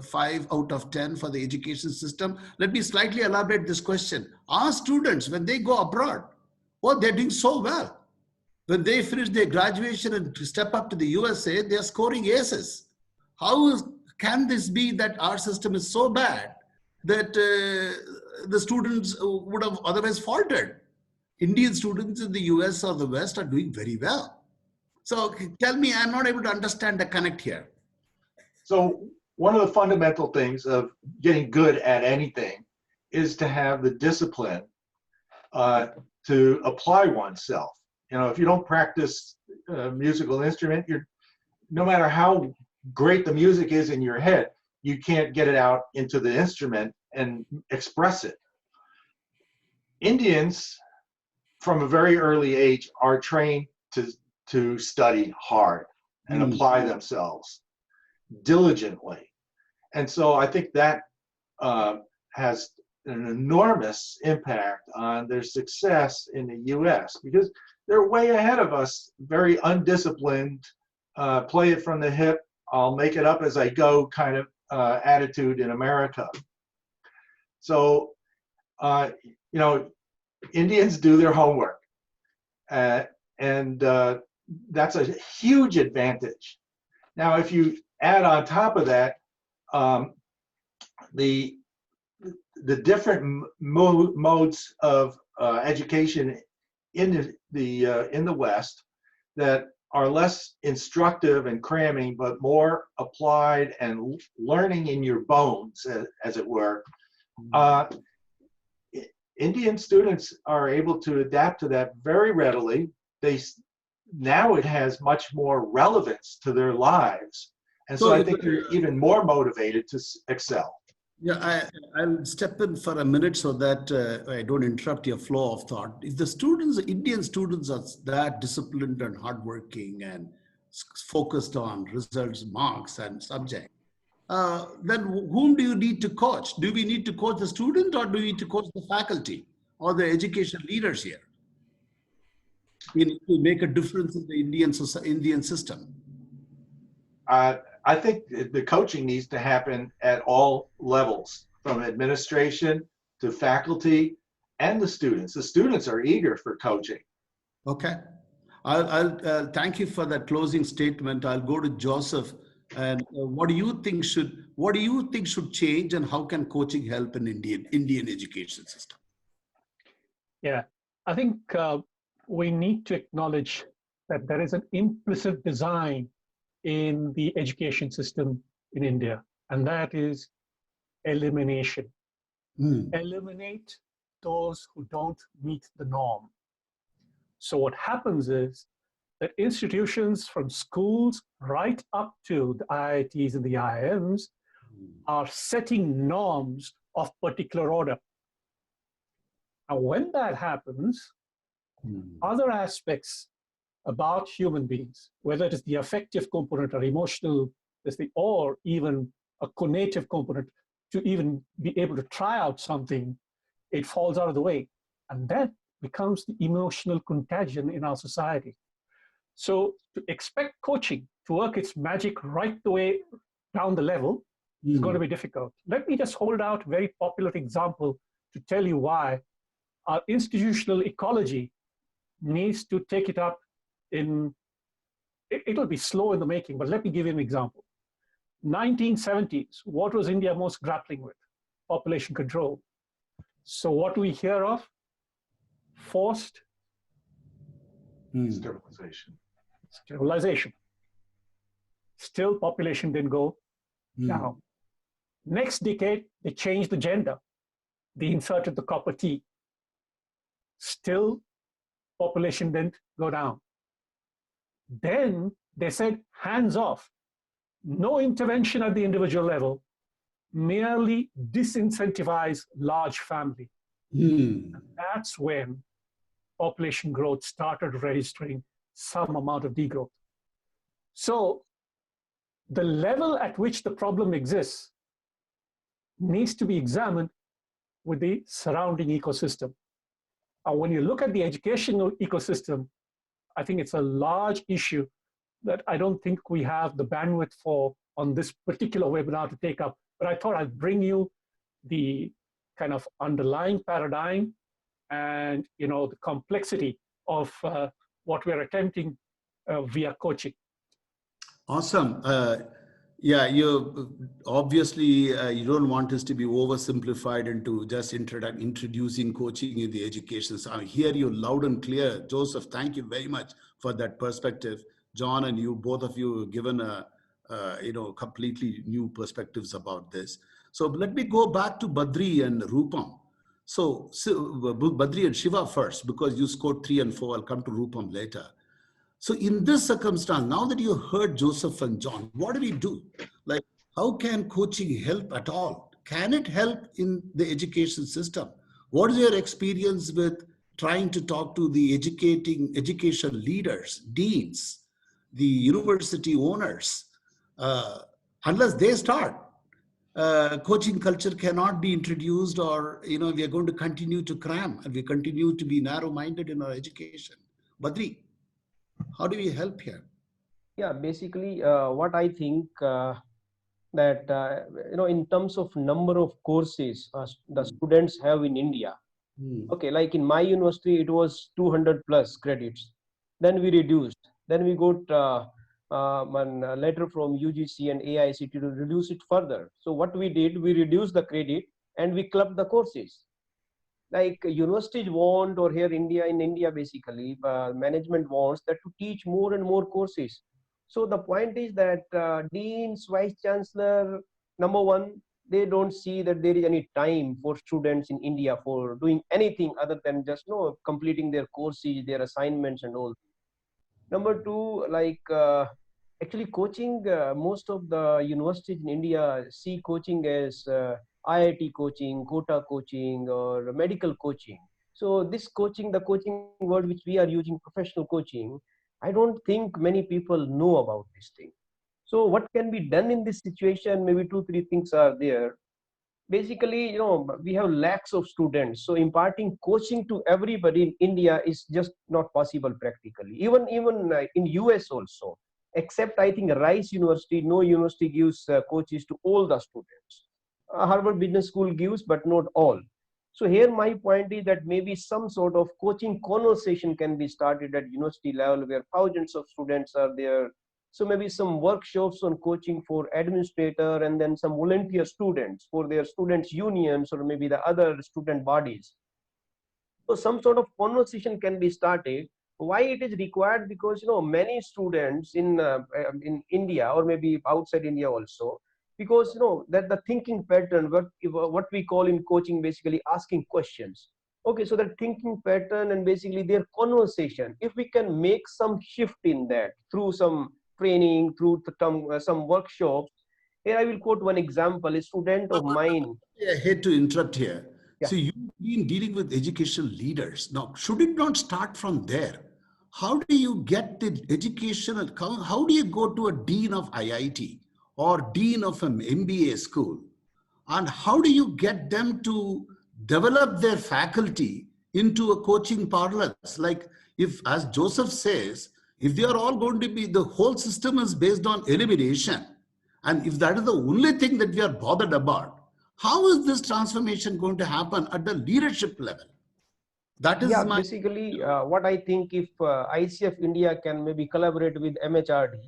S9: 5 out of 10 for the education system? Let me slightly elaborate this question. Our students, when they go abroad, oh, they're doing so well. When they finish their graduation and step up to the USA, they're scoring aces. How can this be that our system is so bad that the students would have otherwise faltered? Indian students in the US or the West are doing very well. So tell me, I'm not able to understand the connect here.
S8: So one of the fundamental things of getting good at anything is to have the discipline to apply oneself. You know, if you don't practice a musical instrument, no matter how great the music is in your head, you can't get it out into the instrument and express it. Indians, from a very early age, are trained to study hard and apply themselves diligently. And so I think that has an enormous impact on their success in the US, because they're way ahead of us, very undisciplined, play it from the hip, I'll make it up as I go kind of attitude in America. So, you know, Indians do their homework, and that's a huge advantage. Now, if you add on top of that the different modes of education in the West that are less instructive and cramming, but more applied and learning in your bones, as it were. Indian students are able to adapt to that very readily. Now it has much more relevance to their lives. And so I think they're even more motivated to excel.
S9: Yeah, I'll step in for a minute so that I don't interrupt your flow of thought. If the students, Indian students, are that disciplined and hardworking and focused on results, marks, and subject, then whom do you need to coach? Do we need to coach the student, or do we need to coach the faculty or the education leaders here? We need to make a difference in the Indian system.
S8: I think the coaching needs to happen at all levels, from administration to faculty and the students. The students are eager for coaching.
S9: Okay. I'll thank you for that closing statement. I'll go to Joseph. And what do you think should change, and how can coaching help in Indian education system?
S6: Yeah, I think we need to acknowledge that there is an implicit design in the education system in India, and that is elimination. Eliminate those who don't meet the norm. So what happens is that institutions from schools right up to the IITs and the IIMs are setting norms of particular order. Now, when that happens, other aspects about human beings, whether it is the affective component or emotional, or even a cognitive component, to even be able to try out something, it falls out of the way. And that becomes the emotional contagion in our society. So to expect coaching to work its magic right the way down the level is going to be difficult. Let me just hold out a very popular example to tell you why our institutional ecology needs to take it up it'll be slow in the making, but let me give you an example. 1970s, what was India most grappling with? Population control. So what do we hear of? Forced sterilization. Still, population didn't go down. Next decade, they changed the gender. They inserted the copper T. Still, population didn't go down. Then they said, hands off. No intervention at the individual level, merely disincentivize large family. And that's when population growth started registering some amount of degrowth. So the level at which the problem exists needs to be examined with the surrounding ecosystem. And when you look at the educational ecosystem, I think it's a large issue that I don't think we have the bandwidth for on this particular webinar to take up. But I thought I'd bring you the kind of underlying paradigm and the complexity of what we're attempting via coaching.
S9: Awesome. Yeah, you obviously you don't want this to be oversimplified into just introducing coaching in the education. So I hear you loud and clear. Joseph, thank you very much for that perspective. John and you, both of you, given a completely new perspectives about this. So let me go back to Badri and Rupam. So Badri and Shiva first, because you scored 3 and 4. I'll come to Rupam later. So in this circumstance, now that you heard Joseph and John, what do we do? Like, how can coaching help at all? Can it help in the education system? What is your experience with trying to talk to the education leaders, deans, the university owners? Unless they start, coaching culture cannot be introduced, or we are going to continue to cram and we continue to be narrow-minded in our education. Badri, how do we help here?
S7: Yeah, basically what I think that in terms of number of courses the students have in India. Okay, like in my university, it was 200 plus credits. Then we reduced. Then we got a letter from UGC and AICT to reduce it further. So what we did, we reduced the credit and we clubbed the courses. Like universities want, or here in India basically, management wants that to teach more and more courses. So the point is that deans, vice chancellor, number one, they don't see that there is any time for students in India for doing anything other than just completing their courses, their assignments and all. Number two, like actually coaching, most of the universities in India see coaching as IIT coaching, quota coaching, or medical coaching. So this coaching, the coaching word which we are using, professional coaching, I don't think many people know about this thing. So what can be done in this situation? Maybe two, three things are there. Basically, we have lakhs of students, so imparting coaching to everybody in India is just not possible practically. Even in US also, except I think Rice University, no university gives coaches to all the students. Harvard Business School gives, but not all. So here my point is that maybe some sort of coaching conversation can be started at university level where thousands of students are there. So maybe some workshops on coaching for administrator, and then some volunteer students for their students unions, or maybe the other student bodies. So some sort of conversation can be started. Why it is required? Because many students in India, or maybe outside India also, because that the thinking pattern, what we call in coaching basically asking questions. Okay, so that thinking pattern and basically their conversation, if we can make some shift in that through some training, through some workshops. Here I will quote one example. A student of mine.
S9: I hate to interrupt here.
S7: Yeah.
S9: So you've been dealing with educational leaders. Now, should it not start from there? How do you get the educational, how do you go to a dean of IIT or dean of an MBA school? And how do you get them to develop their faculty into a coaching parlance? Like if, as Joseph says, if they are all going to be, the whole system is based on elimination. And if that is the only thing that we are bothered about, how is this transformation going to happen at the leadership level? That is
S7: Yeah,
S9: my...
S7: basically, what I think, if ICF India can maybe collaborate with MHRD.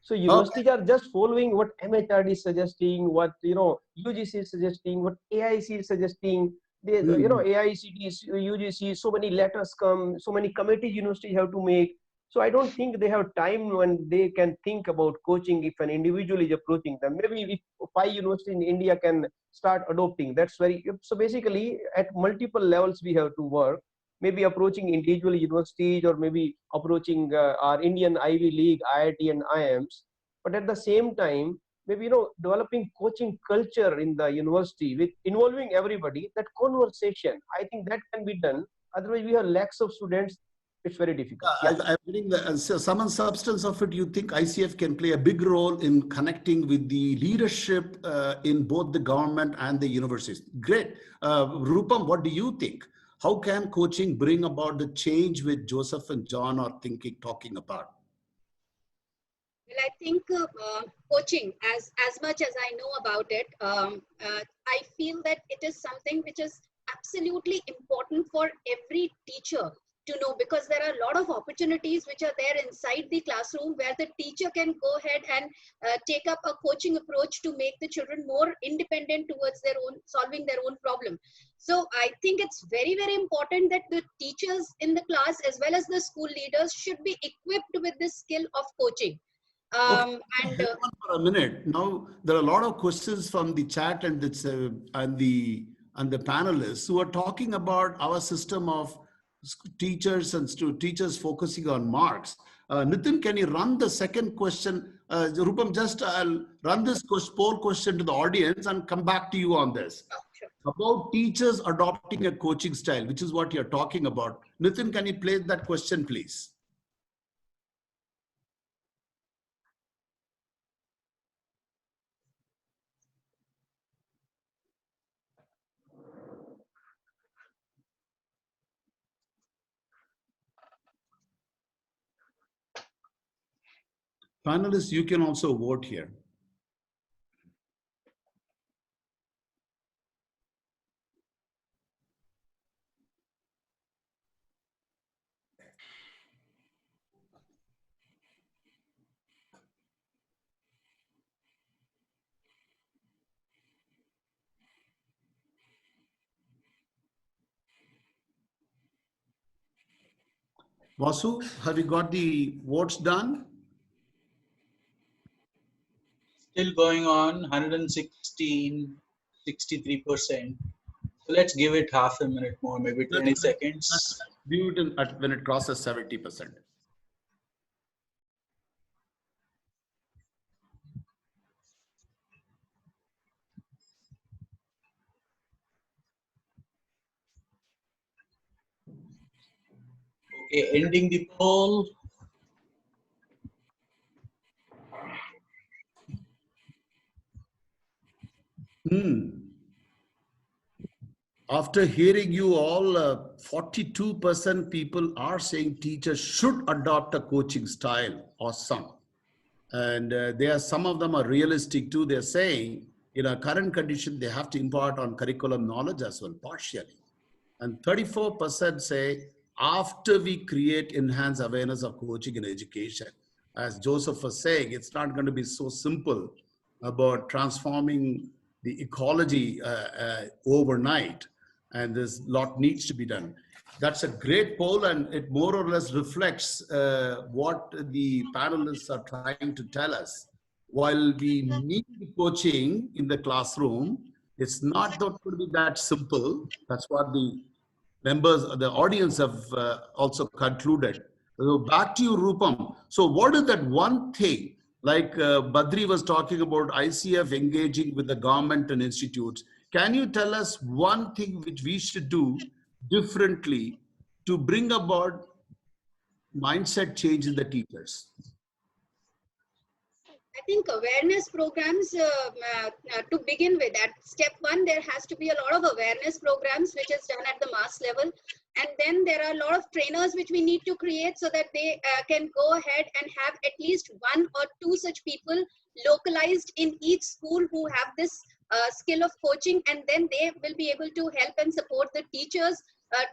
S7: So
S9: Okay.
S7: universities are just following what MHRD is suggesting, what UGC is suggesting, what AIC is suggesting. They, AICT, UGC, so many letters come, so many committees universities have to make. So I don't think they have time when they can think about coaching if an individual is approaching them. Maybe if 5 universities in India can start adopting, that's very. So basically, at multiple levels we have to work. Maybe approaching individual universities, or maybe approaching our Indian Ivy League, IIT and IIMs. But at the same time, maybe developing coaching culture in the university with involving everybody. That conversation, I think that can be done. Otherwise, we have lakhs of students. It's very difficult. Yeah.
S9: I'm getting the sum and substance of it. You think ICF can play a big role in connecting with the leadership in both the government and the universities? Great. Rupam, what do you think? How can coaching bring about the change which Joseph and John are talking about?
S5: Well, I think coaching, as much as I know about it, I feel that it is something which is absolutely important for every teacher to know, because there are a lot of opportunities which are there inside the classroom where the teacher can go ahead and take up a coaching approach to make the children more independent towards their own solving their own problem. So I think it's very, very important that the teachers in the class as well as the school leaders should be equipped with this skill of coaching.
S9: Okay. Hold on for a minute. Now there are a lot of questions from the chat and the panelists who are talking about our system of teachers and teachers focusing on marks. Nitin, can you run the second question? Rupam, just I'll run this poll question to the audience and come back to you on this.
S5: Sure.
S9: About teachers adopting a coaching style, which is what you're talking about. Nitin, can you play that question, please? Panelists, you can also vote here. Vasu, have you got the votes done?
S10: Still going on, 116, 63%. So let's give it half a minute more, maybe 20 seconds.
S9: Do it when it crosses 70%.
S10: Okay, ending the poll.
S9: After hearing you all, 42% people are saying teachers should adopt a coaching style or some. And some of them are realistic too. They're saying in a current condition, they have to impart on curriculum knowledge as well, partially. And 34% say after we create enhanced awareness of coaching and education, as Joseph was saying, it's not going to be so simple about transforming the ecology overnight. And there's a lot needs to be done. That's a great poll, and it more or less reflects what the panelists are trying to tell us. While we need coaching in the classroom, it's not going to be that simple. That's what the members, the audience have also concluded. So back to you, Rupam. So what is that one thing, like Badri was talking about ICF engaging with the government and institutes. Can you tell us one thing which we should do differently to bring about mindset change in the teachers?
S5: I think awareness programs, to begin with, at step one, there has to be a lot of awareness programs, which is done at the mass level. And then there are a lot of trainers which we need to create so that they can go ahead and have at least one or two such people localized in each school who have this skill of coaching. And then they will be able to help and support the teachers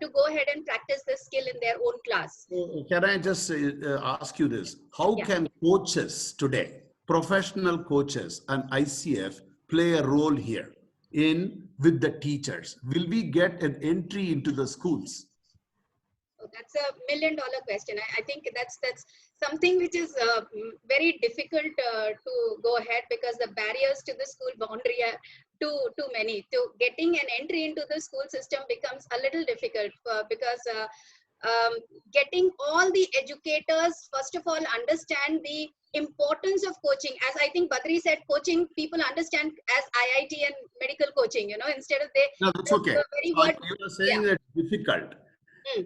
S5: to go ahead and practice this skill in their own class.
S9: Can I just ask you this? How can coaches today, professional coaches and ICF play a role here with the teachers? Will we get an entry into the schools?
S5: That's $1 million question. I think that's something which is very difficult to go ahead, because the barriers to the school boundary are too many. To getting an entry into the school system becomes a little difficult because getting all the educators, first of all, understand the importance of coaching. As I think Badri said, coaching people understand as IIT and medical coaching, instead of they.
S9: No, that's okay. You are saying that it's difficult.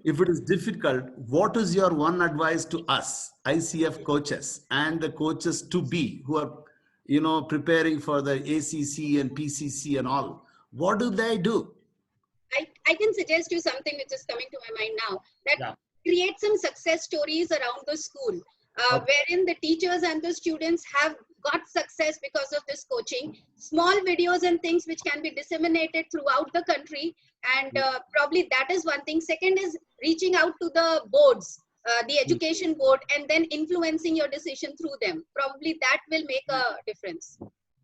S9: If it is difficult, what is your one advice to us, ICF coaches and the coaches to be who are, preparing for the ACC and PCC and all? What do they do?
S5: I can suggest you something which is coming to my mind now, that create some success stories around the school, wherein the teachers and the students have got success because of this coaching. Small videos and things which can be disseminated throughout the country. And probably that is one thing. Second is reaching out to the boards, the education board, and then influencing your decision through them. Probably that will make a difference.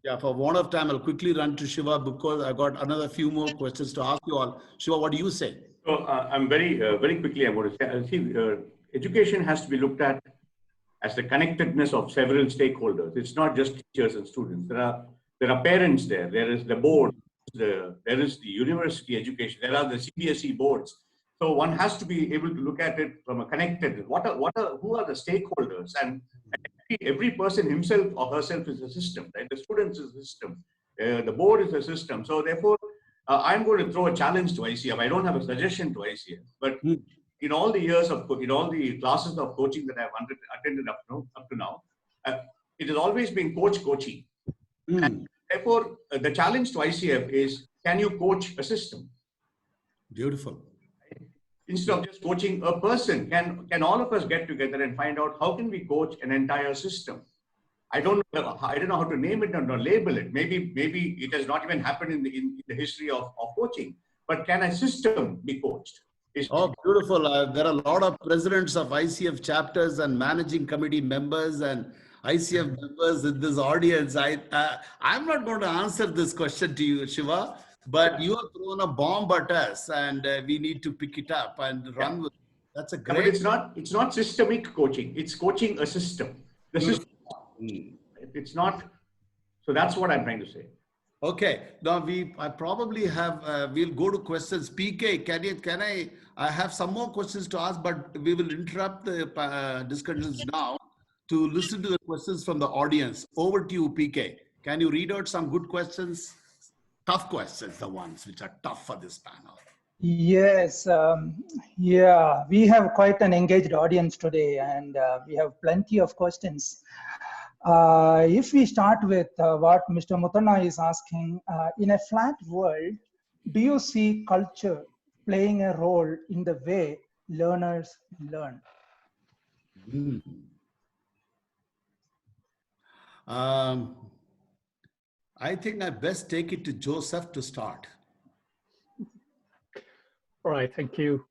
S9: Yeah, for want of time, I'll quickly run to Shiva because I got another few more questions to ask you all. Shiva, what do you say?
S4: So I'm very quickly, I'm going to say, education has to be looked at as the connectedness of several stakeholders. It's not just teachers and students. There are parents there. There is the board. There is the university education. There are the CBSE boards. So one has to be able to look at it from a connected. Who are the stakeholders? And every person himself or herself is a system, right? The students is a system. The board is a system. So therefore, I'm going to throw a challenge to ICF. I don't have a suggestion to ICF, but in all the years in all the classes of coaching that I've attended up to now, it has always been coaching. And therefore, the challenge to ICF is, can you coach a system?
S9: Beautiful.
S4: Instead of just coaching a person, can all of us get together and find out how can we coach an entire system? I don't know how to name it or label it. Maybe it has not even happened in the history of coaching. But can a system be coached?
S9: Oh, beautiful. There are a lot of presidents of ICF chapters and managing committee members and ICF members in this audience. I'm not going to answer this question to you, Shiva, but you have thrown a bomb at us and we need to pick it up and run with it. That's a
S4: But
S9: great.
S4: it's not systemic coaching. It's coaching a system. The system. It's not. So that's what I'm trying to say.
S9: Okay. Now I probably have. We'll go to questions. PK, can I have some more questions to ask, but we will interrupt the discussions now to listen to the questions from the audience. Over to you, PK. Can you read out some good questions? Tough questions, the ones which are tough for this panel.
S11: Yes, yeah, we have quite an engaged audience today, and we have plenty of questions. If we start with what Mr. Mutana is asking, in a flat world, do you see culture playing a role in the way learners learn?
S9: I think I best take it to Joseph to start.
S6: All right, thank you.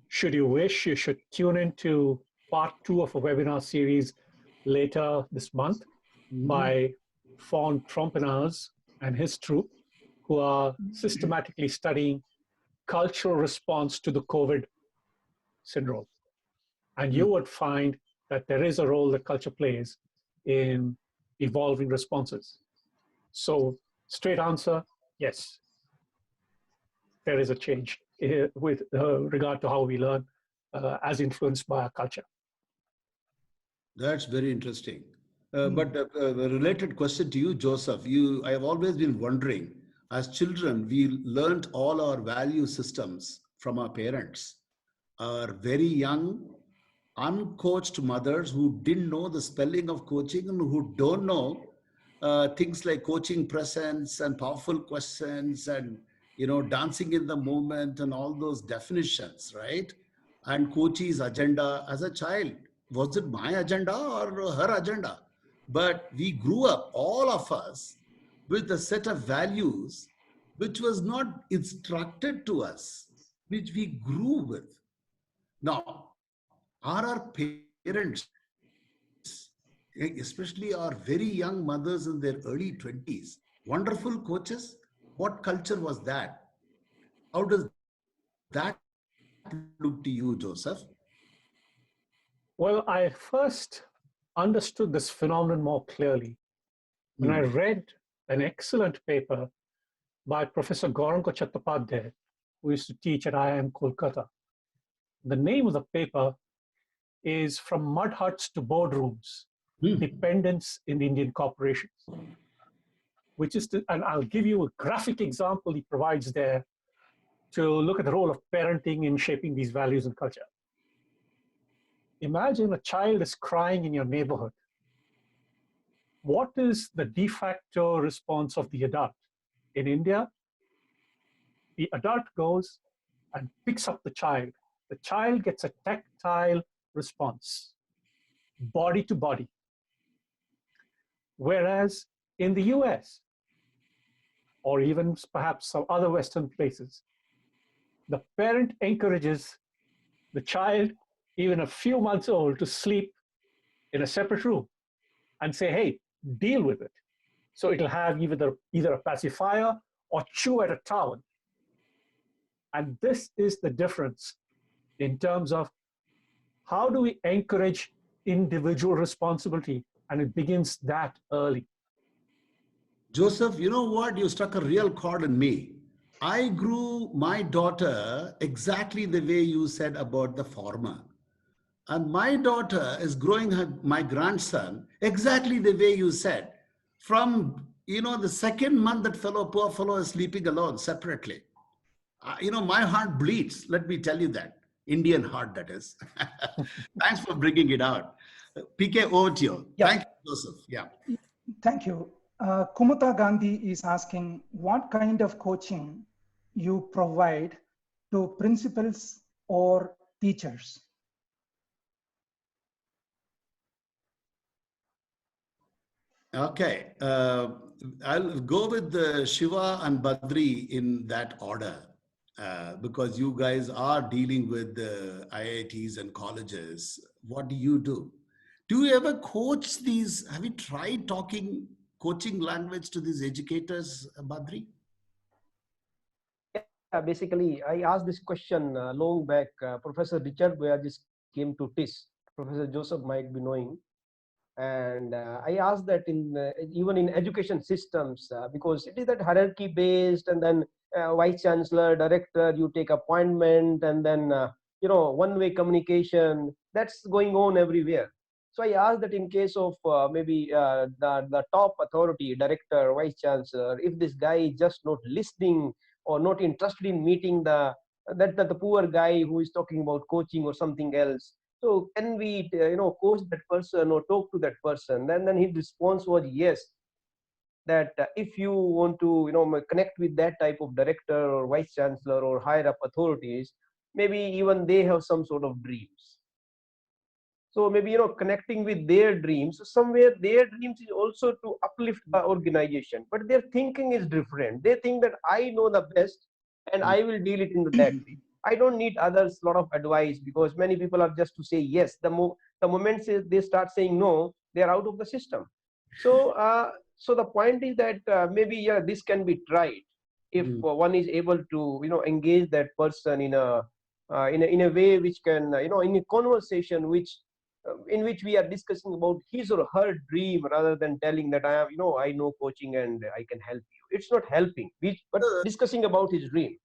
S6: Should you wish, you should tune into part 2 of a webinar series later this month by Fawn Trompenaars and his troupe, who are systematically studying cultural response to the COVID syndrome. And you would find that there is a role that culture plays in evolving responses. So straight answer, yes, there is a change with regard to how we learn as influenced by our culture.
S9: That's very interesting. But a related question to you, Joseph, I have always been wondering, as children, we learned all our value systems from our parents. Our very young, uncoached mothers who didn't know the spelling of coaching and who don't know things like coaching presence and powerful questions and dancing in the moment and all those definitions, right? And coach's agenda as a child. Was it my agenda or her agenda? But we grew up, all of us, with a set of values which was not instructed to us, which we grew with. Now, are our parents, especially our very young mothers in their early 20s, wonderful coaches? What culture was that? How does that look to you, Joseph?
S6: Well, I first understood this phenomenon more clearly when I read an excellent paper by Professor Gauranga Chattopadhyay, who used to teach at IIM Kolkata. The name of the paper is From Mud Huts to Boardrooms, Dependence in Indian Corporations, which is, and I'll give you a graphic example he provides there to look at the role of parenting in shaping these values and culture. Imagine a child is crying in your neighborhood. What is the de facto response of the adult? In India, the adult goes and picks up the child. The child gets a tactile response, body to body. Whereas in the US, or even perhaps some other Western places, the parent encourages the child, even a few months old, to sleep in a separate room and say, hey, deal with it. So it'll have either a pacifier or chew at a towel. And this is the difference in terms of how do we encourage individual responsibility, and it begins that early.
S9: Joseph, you know what? You struck a real chord in me. I grew my daughter exactly the way you said about the farmer. And my daughter is growing my grandson exactly the way you said. From, the second month that poor fellow is sleeping alone separately. My heart bleeds. Let me tell you that. Indian heart, that is. Thanks for bringing it out. PK, over to you.
S11: Yeah.
S9: Thank you, Joseph. Yeah.
S11: Thank you. Kumuta Gandhi is asking what kind of coaching you provide to principals or teachers.
S9: Okay. I'll go with Shiva and Badri in that order. Because you guys are dealing with the IITs and colleges. What do you do? Do you ever coach these? Have you tried coaching language to these educators, Badri?
S7: basically, I asked this question long back. Professor Richard Boyages came to TIS. Professor Joseph might be knowing. And I asked that in even in education systems, because it is that hierarchy based, and then vice chancellor, director, you take appointment, and then one-way communication that's going on everywhere. So I asked that in case of maybe the top authority, director, vice chancellor, if this guy is just not listening or not interested in meeting the poor guy who is talking about coaching or something else. So can we, coach that person or talk to that person? Then his response was yes. That if you want to, connect with that type of director or vice chancellor or higher up authorities, maybe even they have some sort of dreams. So maybe, connecting with their dreams. So somewhere their dreams is also to uplift the organization, but their thinking is different. They think that I know the best and I will deal it in that way. I don't need others lot of advice, because many people are just to say yes. The moment they start saying no, they are out of the system. So so the point is that maybe this can be tried if one is able to engage that person in a way which can in a conversation in which we are discussing about his or her dream, rather than telling that I know coaching and I can help you. It's not helping, but discussing about his dream.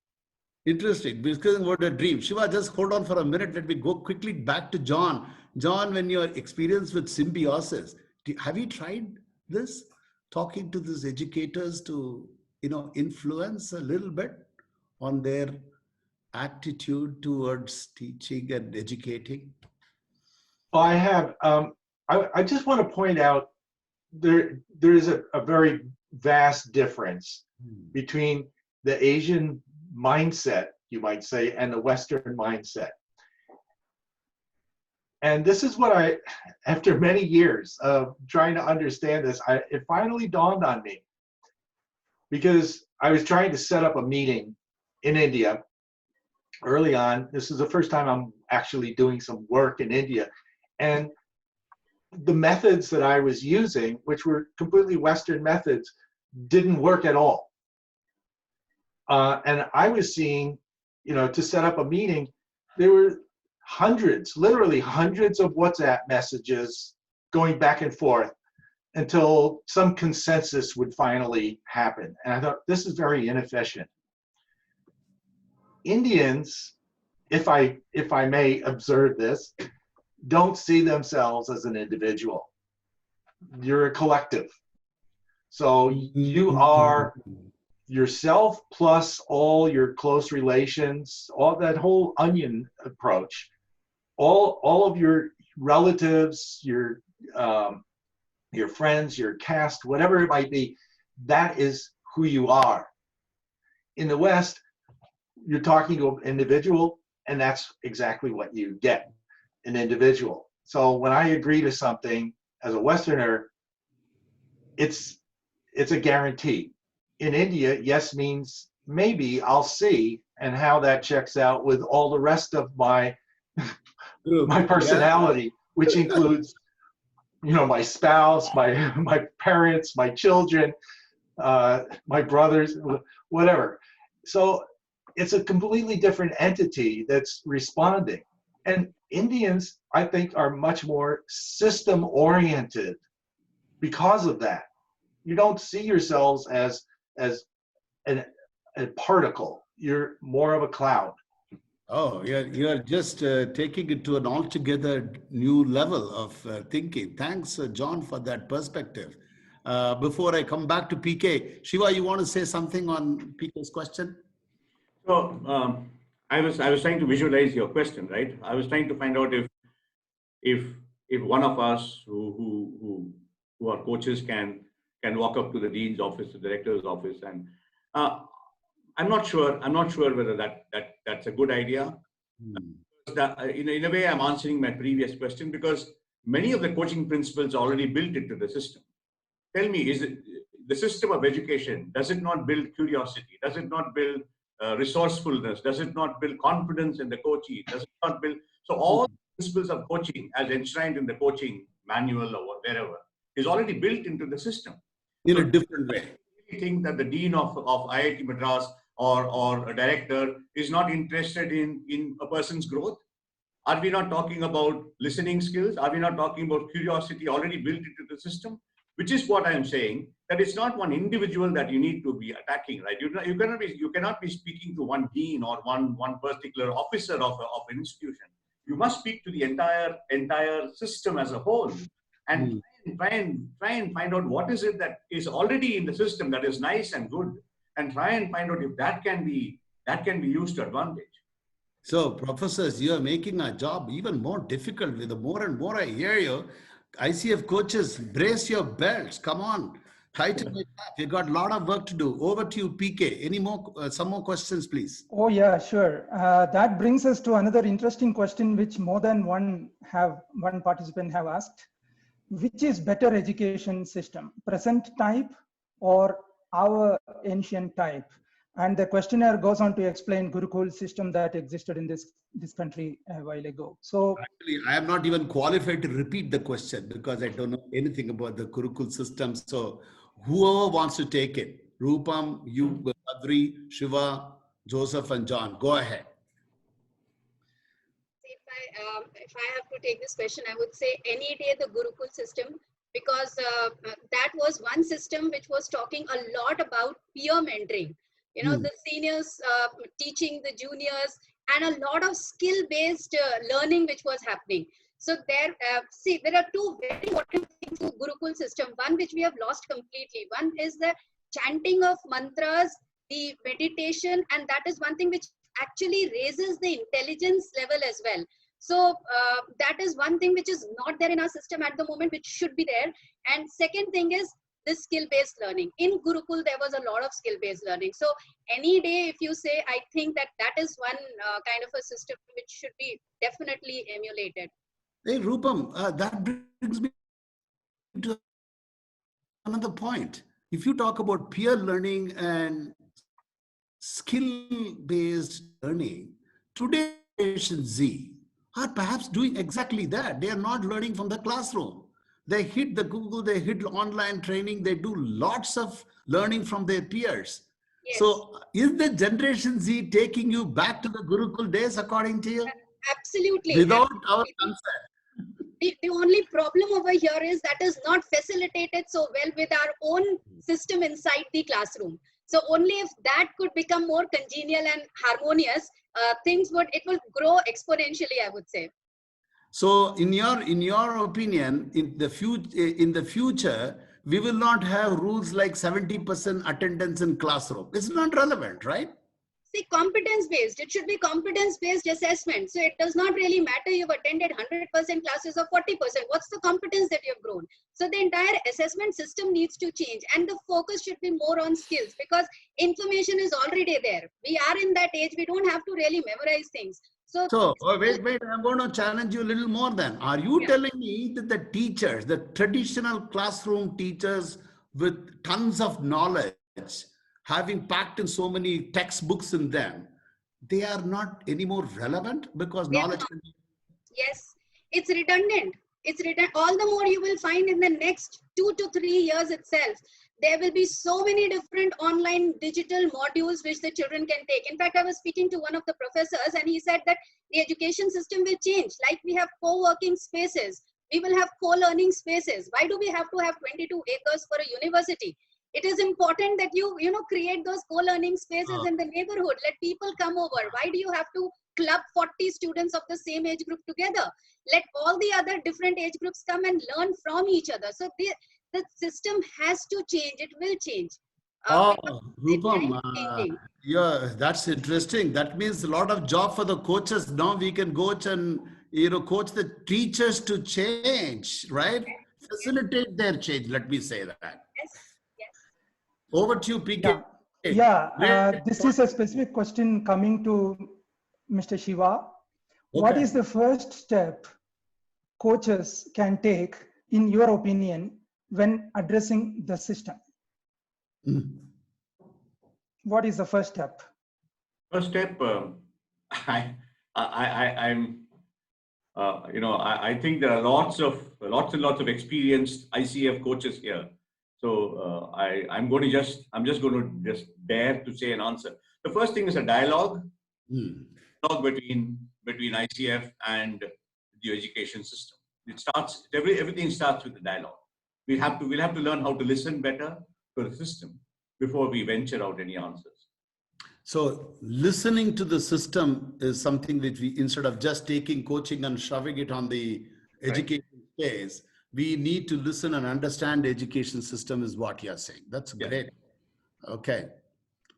S9: Interesting. Discussing about a dream. Shiva, just hold on for a minute. Let me go quickly back to John. John, when your experience with symbiosis, have you tried this? Talking to these educators to, influence a little bit on their attitude towards teaching and educating?
S8: Well, I have. I just want to point out there is a very vast difference between the Asian mindset, you might say, and the Western mindset. And this is what after many years of trying to understand this, it finally dawned on me, because I was trying to set up a meeting in India early on. This is the first time I'm actually doing some work in India. And the methods that I was using, which were completely Western methods, didn't work at all. And I was seeing, to set up a meeting, there were hundreds, literally hundreds of WhatsApp messages going back and forth until some consensus would finally happen. And I thought, this is very inefficient. Indians, if I may observe this, don't see themselves as an individual. You're a collective. So you are yourself plus all your close relations, all that whole onion approach, all of your relatives, your friends, your caste, whatever it might be, that is who you are. In the West, you're talking to an individual, and that's exactly what you get, an individual. So when I agree to something as a Westerner, it's a guarantee. In India, yes means maybe, I'll see, and how that checks out with all the rest of my my personality, which includes my spouse, my parents, my children, my brothers, whatever. So it's a completely different entity that's responding. And Indians, I think, are much more system oriented because of that. You don't see yourselves as a particle. You're more of a cloud.
S9: Oh, you're just taking it to an altogether new level of thinking. Thanks, John, for that perspective. Before I come back to PK, Shiva, you want to say something on PK's question?
S4: So I was trying to visualize your question, right? I was trying to find out if one of us who are coaches can walk up to the dean's office, the director's office, and I'm not sure whether that's a good idea. In a way, I'm answering my previous question, because many of the coaching principles are already built into the system. Tell me, is it the system of education, does it not build curiosity? Does it not build resourcefulness? Does it not build confidence in the coachee? Does it not build? So all principles of coaching, as enshrined in the coaching manual or wherever, is already built into the system.
S9: In a different way.
S4: I think that the dean of IIT Madras or a director is not interested in a person's growth? Are we not talking about listening skills? Are we not talking about curiosity already built into the system? Which is what I am saying, that it's not one individual that you need to be attacking, right? You cannot be speaking to one dean or one particular officer of an institution. You must speak to the entire system as a whole, and try and find out what is it that is already in the system that is nice and good, and try and find out if that can be used to advantage.
S9: So, professors, you are making our job even more difficult. With the more and more I hear you, ICF coaches, brace your belts. Come on, tighten it up. You got a lot of work to do. Over to you, PK. Any more? Some more questions, please.
S11: Oh yeah, sure. That brings us to another interesting question, which more than one participant have asked. Which is better education system, present type or our ancient type? And the questionnaire goes on to explain Gurukul system that existed in this country a while ago. So
S9: actually, I am not even qualified to repeat the question because I don't know anything about the Gurukul system. So whoever wants to take it, Rupam, you, Badri, Shiva, Joseph, and John, go ahead.
S5: If I have to take this question, I would say any day the Gurukul system, because that was one system which was talking a lot about peer mentoring. You know, the seniors teaching the juniors, and a lot of skill-based learning which was happening. So there are two very important things to Gurukul system. One which we have lost completely. One is the chanting of mantras, the meditation, and that is one thing which actually raises the intelligence level as well. So that is one thing which is not there in our system at the moment, which should be there. And second thing is the skill-based learning. In Gurukul, there was a lot of skill-based learning. So any day, if you say, I think that is one kind of a system which should be definitely emulated.
S9: Hey, Rupam, that brings me to another point. If you talk about peer learning and skill-based learning, today Generation Z are perhaps doing exactly that. They are not learning from the classroom. They hit the Google, they hit online training, they do lots of learning from their peers. Yes. So is the Generation Z taking you back to the Gurukul days according to you?
S5: Absolutely.
S9: Without our consent.
S5: The only problem over here is that is not facilitated so well with our own system inside the classroom. So only if that could become more congenial and harmonious, it will grow exponentially, I would say.
S9: So in your opinion, in the future, we will not have rules like 70% attendance in classroom. It's not relevant, right?
S5: See, competence-based. It should be competence-based assessment. So it does not really matter you've attended 100% classes or 40%. What's the competence that you've grown? So the entire assessment system needs to change, and the focus should be more on skills because information is already there. We are in that age. We don't have to really memorize things. So
S9: wait, I'm going to challenge you a little more then. Are you telling me that the teachers, the traditional classroom teachers with tons of knowledge, having packed in so many textbooks in them, they are not any more relevant because knowledge can be...
S5: Yes, it's redundant. It's redundant. All the more you will find in the next 2 to 3 years itself, there will be so many different online digital modules which the children can take. In fact, I was speaking to one of the professors and he said that the education system will change. Like we have co-working spaces, we will have co-learning spaces. Why do we have to have 22 acres for a university? It is important that you create those co-learning spaces in the neighborhood. Let people come over. Why do you have to club 40 students of the same age group together? Let all the other different age groups come and learn from each other. So the system has to change. It will change.
S9: Rupam, yeah, that's interesting. That means a lot of job for the coaches. Now we can coach and coach the teachers to change, right? Facilitate their change. Let me say that.
S5: Yes.
S9: Over to you, PK.
S11: This is a specific question coming to Mr. Shiva. Okay. What is the first step coaches can take, in your opinion, when addressing the system? What is the first step?
S4: First step, I think there are lots and lots of experienced ICF coaches here. So I'm just going to dare to say an answer. The first thing is a dialogue,
S9: Hmm.
S4: between ICF and the education system. It starts, everything starts with the dialogue. We'll have to learn how to listen better to the system before we venture out any answers.
S9: So listening to the system is something which we, instead of just taking coaching and shoving it on the education space, we need to listen and understand the education system is what you're saying. That's great. Okay.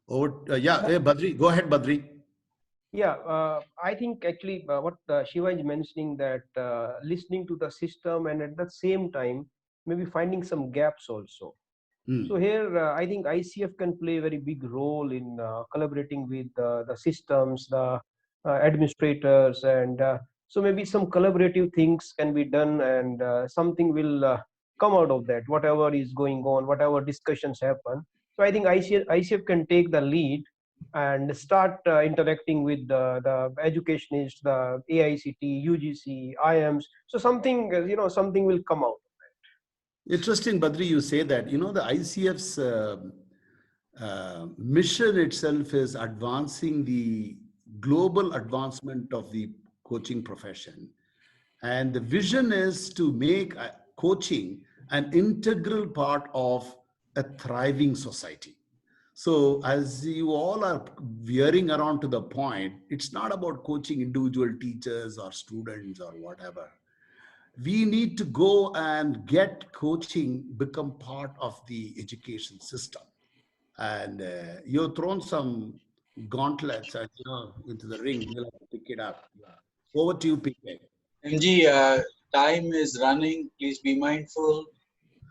S9: Yeah, hey, Badri, go ahead, Badri.
S7: Yeah, I think actually what Shiva is mentioning, that listening to the system and at the same time maybe finding some gaps also. So here I think ICF can play a very big role in collaborating with the systems, the administrators, and so maybe some collaborative things can be done, and something will come out of that, whatever is going on, whatever discussions happen. So I think ICF can take the lead and start interacting with the educationists, the AICT, UGC, IMs. So something, something will come out.
S9: Interesting, Badri, you say that. You know, the ICF's mission itself is advancing the global advancement of the coaching profession. And the vision is to make coaching an integral part of a thriving society. So as you all are veering around to the point, it's not about coaching individual teachers or students or whatever. We need to go and get coaching become part of the education system. And you've thrown some gauntlets into the ring. We'll have to pick it up. Over to you, PK.
S10: MG, time is running. Please be mindful.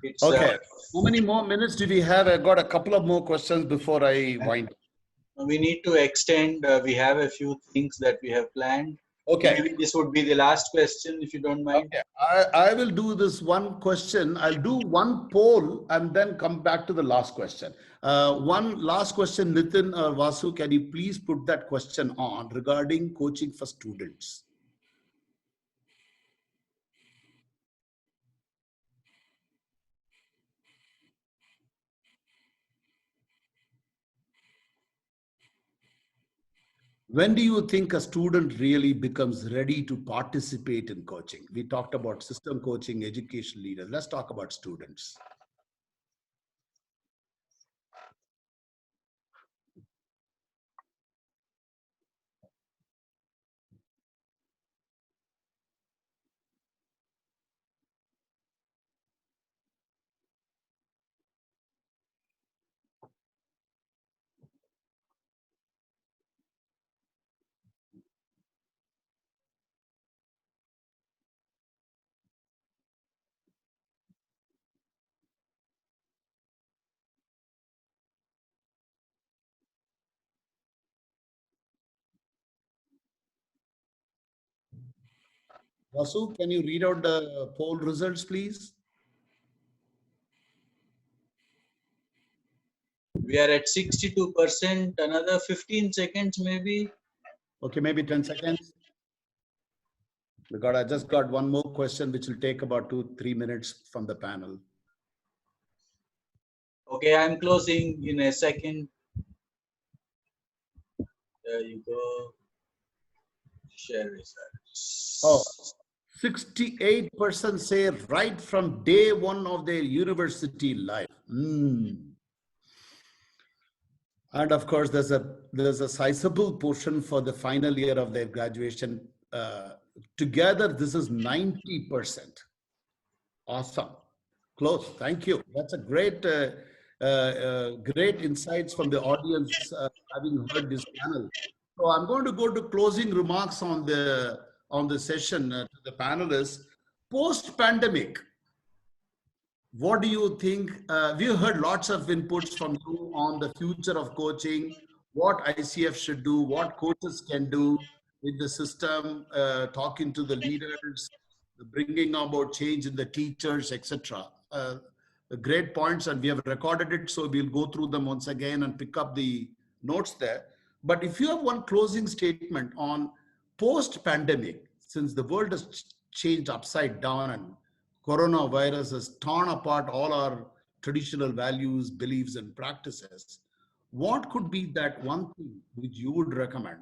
S10: It's
S9: okay. How many more minutes do we have? I've got a couple of more questions before I wind up.
S10: We need to extend. We have a few things that we have planned.
S9: Okay.
S10: Maybe this would be the last question, if you don't mind.
S9: Okay. I will do this one question. I'll do one poll and then come back to the last question. One last question, Nitin or Vasu, can you please put that question on regarding coaching for students? When do you think a student really becomes ready to participate in coaching? We talked about system coaching, education leaders. Let's talk about students. Vasu, can you read out the poll results, please?
S10: We are at 62%. Another 15 seconds, maybe.
S9: Okay, maybe 10 seconds. Because I just got one more question, which will take about 2-3 minutes from the panel.
S10: Okay, I'm closing in a second. There you go. Share results.
S9: Oh, 68% say right from day one of their university life. And of course, there's a sizable portion for the final year of their graduation. Together, this is 90%. Awesome. Close. Thank you. That's a great, great insights from the audience having heard this panel. So I'm going to go to closing remarks on the session to the panelists. Post-pandemic, what do you think? We heard lots of inputs from you on the future of coaching, what ICF should do, what coaches can do with the system, talking to the leaders, bringing about change in the teachers, etc. Great points, and we have recorded it, so we'll go through them once again and pick up the notes there. But if you have one closing statement on post-pandemic, since the world has changed upside down and coronavirus has torn apart all our traditional values, beliefs, and practices, what could be that one thing which you would recommend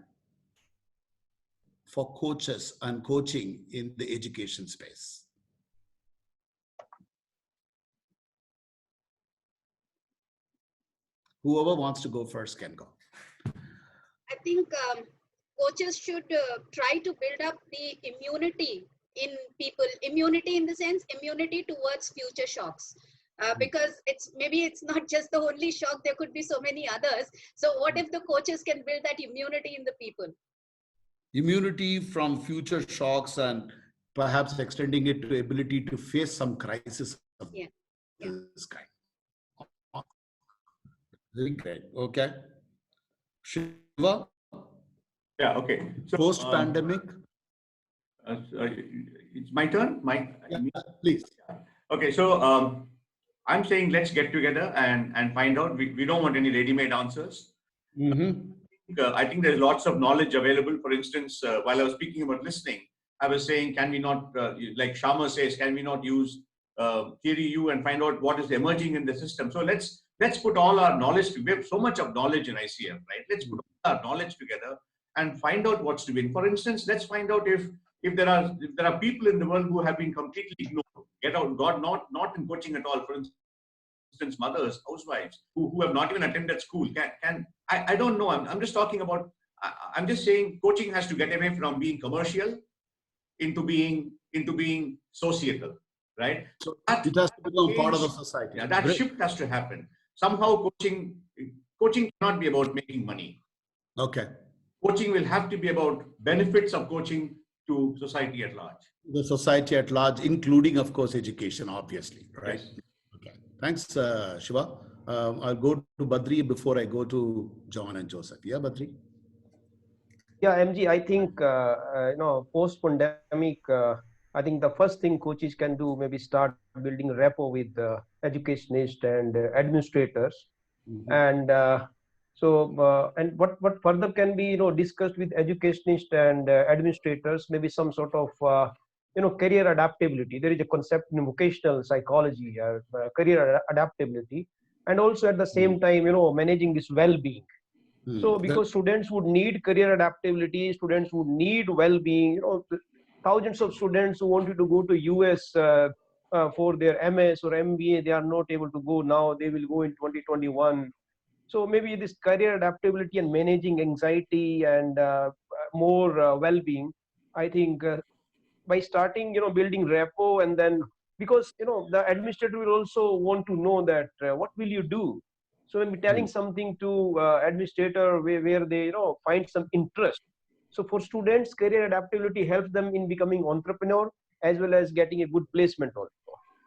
S9: for coaches and coaching in the education space? Whoever wants to go first can go.
S5: I think coaches should try to build up the immunity in people. Immunity in the sense, immunity towards future shocks. Because maybe it's not just the only shock, there could be so many others. So what if the coaches can build that immunity in the people?
S9: Immunity from future shocks and perhaps extending it to ability to face some crisis of this kind. Very great. Okay. Shiva?
S4: Yeah, okay. So,
S9: post-pandemic?
S4: It's my turn?
S9: Yeah, please.
S4: Okay, so I'm saying let's get together and find out. We don't want any ready-made answers. I think there's lots of knowledge available. For instance, while I was speaking about listening, I was saying, can we not, like Sharma says, can we not use theory U and find out what is emerging in the system? So let's put all our knowledge. We have so much of knowledge in ICF, right? Let's put all our knowledge together and find out what's to win. For instance, let's find out if there are people in the world who have been completely ignored, not in coaching at all. For instance, mothers, housewives who have not even attended school. I don't know. I'm just talking about. I'm just saying coaching has to get away from being commercial into being societal, right? So that
S9: it has to become part of the society.
S4: Yeah, that shift has to happen. Somehow coaching cannot be about making money.
S9: Okay.
S4: Coaching will have to be about benefits of coaching to society at large.
S9: The society at large, including, of course, education, obviously, right? Yes. Okay. Thanks, Shiva. I'll go to Badri before I go to John and Joseph. Yeah, Badri?
S7: Yeah, MG, I think, post-pandemic, I think the first thing coaches can do, maybe start building rapport with educationists and administrators. And and what further can be, discussed with educationists and administrators, maybe some sort of, career adaptability. There is a concept in vocational psychology, career adaptability, and also at the same time, managing this well-being. So because students would need career adaptability, students would need well-being, thousands of students who wanted to go to US for their MS or MBA, they are not able to go now, they will go in 2021. So maybe this career adaptability and managing anxiety and more well-being, I think by starting, building rapport, and then because, the administrator will also want to know that what will you do? So when we're telling something to administrator where they, find some interest. So for students, career adaptability helps them in becoming entrepreneur as well as getting a good placement also.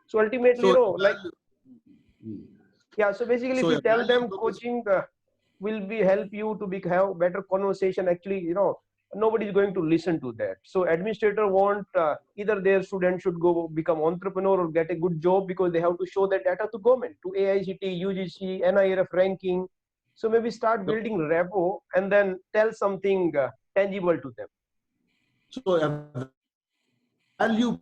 S7: So ultimately, yeah, so basically, if you tell them coaching will help you to have better conversation, actually, nobody is going to listen to that. So administrator want either their student should go become entrepreneur or get a good job because they have to show that data to government, to AICT, UGC, NIRF ranking. So maybe start building rapport and then tell something tangible to them.
S9: So a value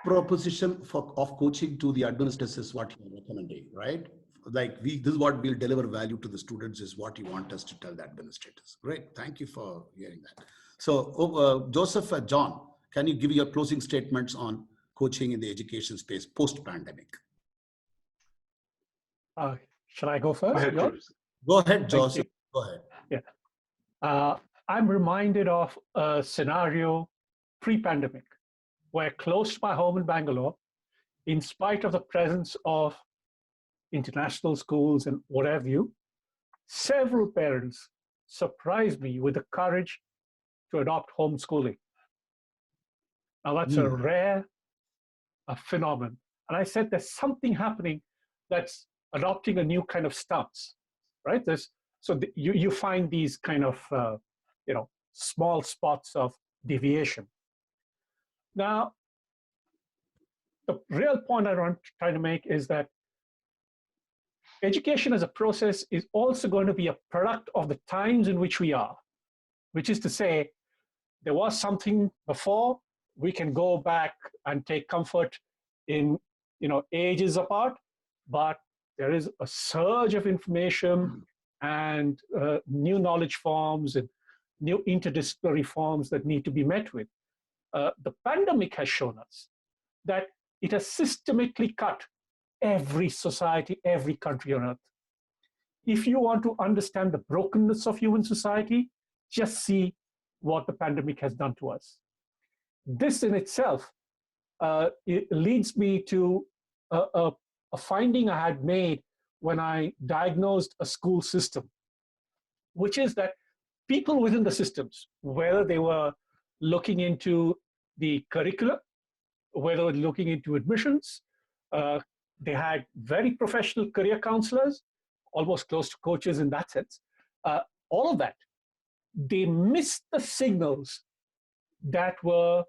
S9: proposition of coaching to the administrators is what you're recommending, right? Like this is what will deliver value to the students is what you want us to tell the administrators. Great, thank you for hearing that. So Joseph, John, can you give your closing statements on coaching in the education space post-pandemic?
S6: Shall I go first?
S9: Go ahead, Joseph. Go ahead.
S6: Yeah. I'm reminded of a scenario pre-pandemic where close to my home in Bangalore, in spite of the presence of international schools and what have you, several parents surprised me with the courage to adopt homeschooling. Now that's a rare phenomenon. And I said there's something happening that's adopting a new kind of stance, right? You find these kind of, small spots of deviation. Now, the real point I want to try to make is that education as a process is also going to be a product of the times in which we are, which is to say, there was something before, we can go back and take comfort in, ages apart, but there is a surge of information and new knowledge forms and new interdisciplinary forms that need to be met with. The pandemic has shown us that it has systematically cut every society, every country on earth. If you want to understand the brokenness of human society, just see what the pandemic has done to us. This in itself it leads me to a finding I had made when I diagnosed a school system, which is that people within the systems, whether they were looking into the curriculum, whether they were looking into admissions, they had very professional career counselors, almost close to coaches in that sense. All of that, they missed the signals that were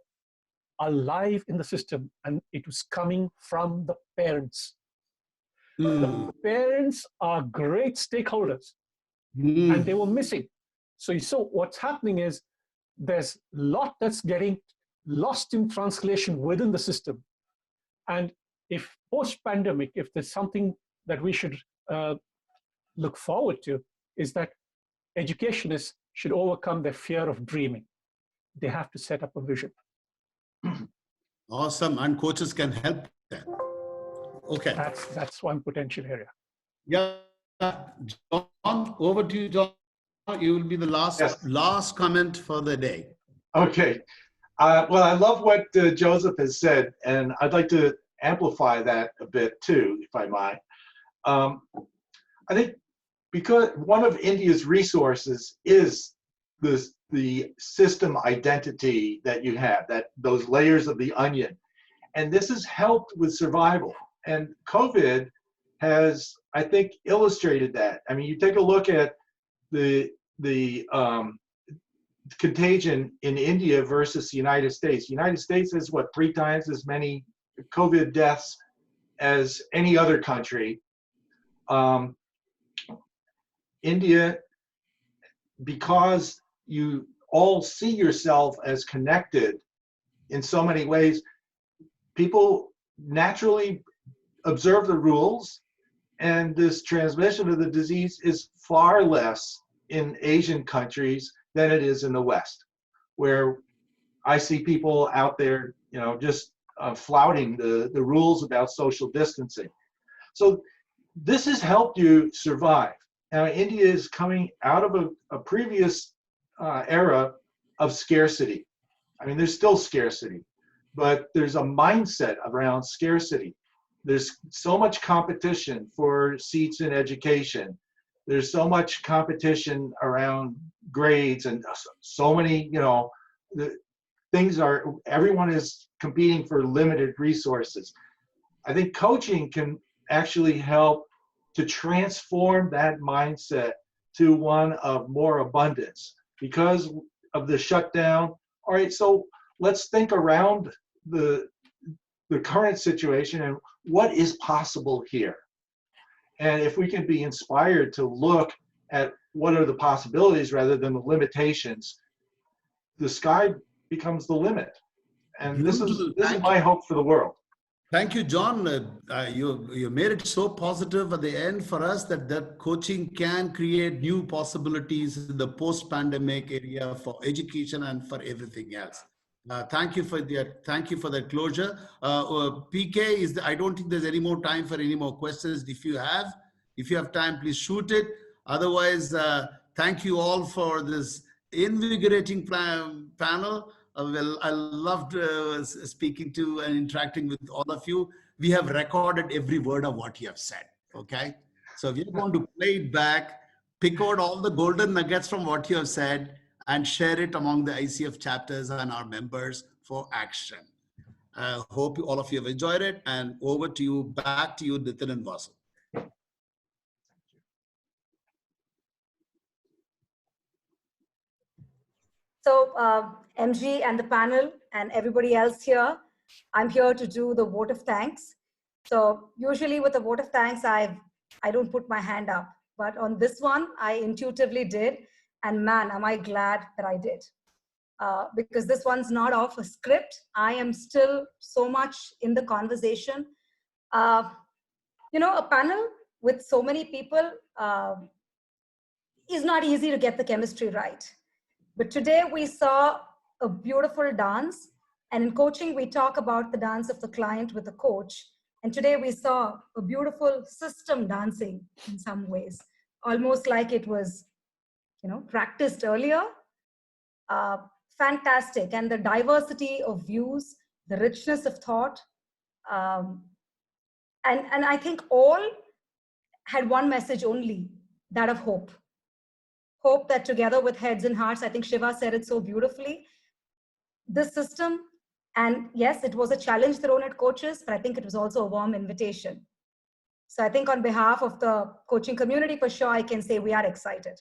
S6: alive in the system, and it was coming from the parents. The parents are great stakeholders, and they were missing. So what's happening is there's a lot that's getting lost in translation within the system. And if post-pandemic, if there's something that we should look forward to, is that educationists should overcome their fear of dreaming. They have to set up a vision.
S9: Awesome, and coaches can help that. Okay.
S6: That's one potential area.
S9: Yeah, John, over to you, John. You will be the last comment for the day.
S8: Okay. Well, I love what Joseph has said, and I'd like to amplify that a bit too, if I might. I think because one of India's resources is the system identity that you have, those layers of the onion, and this has helped with survival. And COVID has, I think, illustrated that. I mean, you take a look at the contagion in India versus the United States. The United States has, what, 3 times as many COVID deaths as any other country. India, because you all see yourself as connected in so many ways, people naturally observe the rules, and this transmission of the disease is far less in Asian countries than it is in the West, where I see people out there, just flouting the rules about social distancing. So this has helped you survive. Now, India is coming out of a previous era of scarcity. I mean, there's still scarcity, but there's a mindset around scarcity. There's so much competition for seats in education. There's so much competition around grades, and so many, everyone is competing for limited resources. I think coaching can actually help to transform that mindset to one of more abundance because of the shutdown. All right, so let's think around the current situation and what is possible here. And if we can be inspired to look at what are the possibilities rather than the limitations, the sky becomes the limit. And this is my hope for the world.
S9: Thank you, John. You made it so positive at the end for us that coaching can create new possibilities in the post-pandemic area for education and for everything else. Thank you for that closure. PK I don't think there's any more time for any more questions. If you have time, please shoot it. Otherwise, thank you all for this invigorating panel. Well, I loved speaking to and interacting with all of you. We have recorded every word of what you have said, okay? So we're going to play it back, pick out all the golden nuggets from what you have said, and share it among the ICF chapters and our members for action. I hope all of you have enjoyed it, and back to you, Nitin and Vasu.
S12: So MG and the panel and everybody else here, I'm here to do the vote of thanks. So usually with a vote of thanks, I don't put my hand up, but on this one, I intuitively did. And man, am I glad that I did. Because this one's not off a script. I am still so much in the conversation. A panel with so many people is not easy to get the chemistry right. But today we saw a beautiful dance. And in coaching, we talk about the dance of the client with the coach. And today we saw a beautiful system dancing in some ways, almost like it was, practiced earlier. Fantastic. And the diversity of views, the richness of thought. And I think all had one message only, that of hope. Hope that together with heads and hearts, I think Shiva said it so beautifully, this system, and yes, it was a challenge thrown at coaches, but I think it was also a warm invitation. So I think on behalf of the coaching community, for sure, I can say we are excited.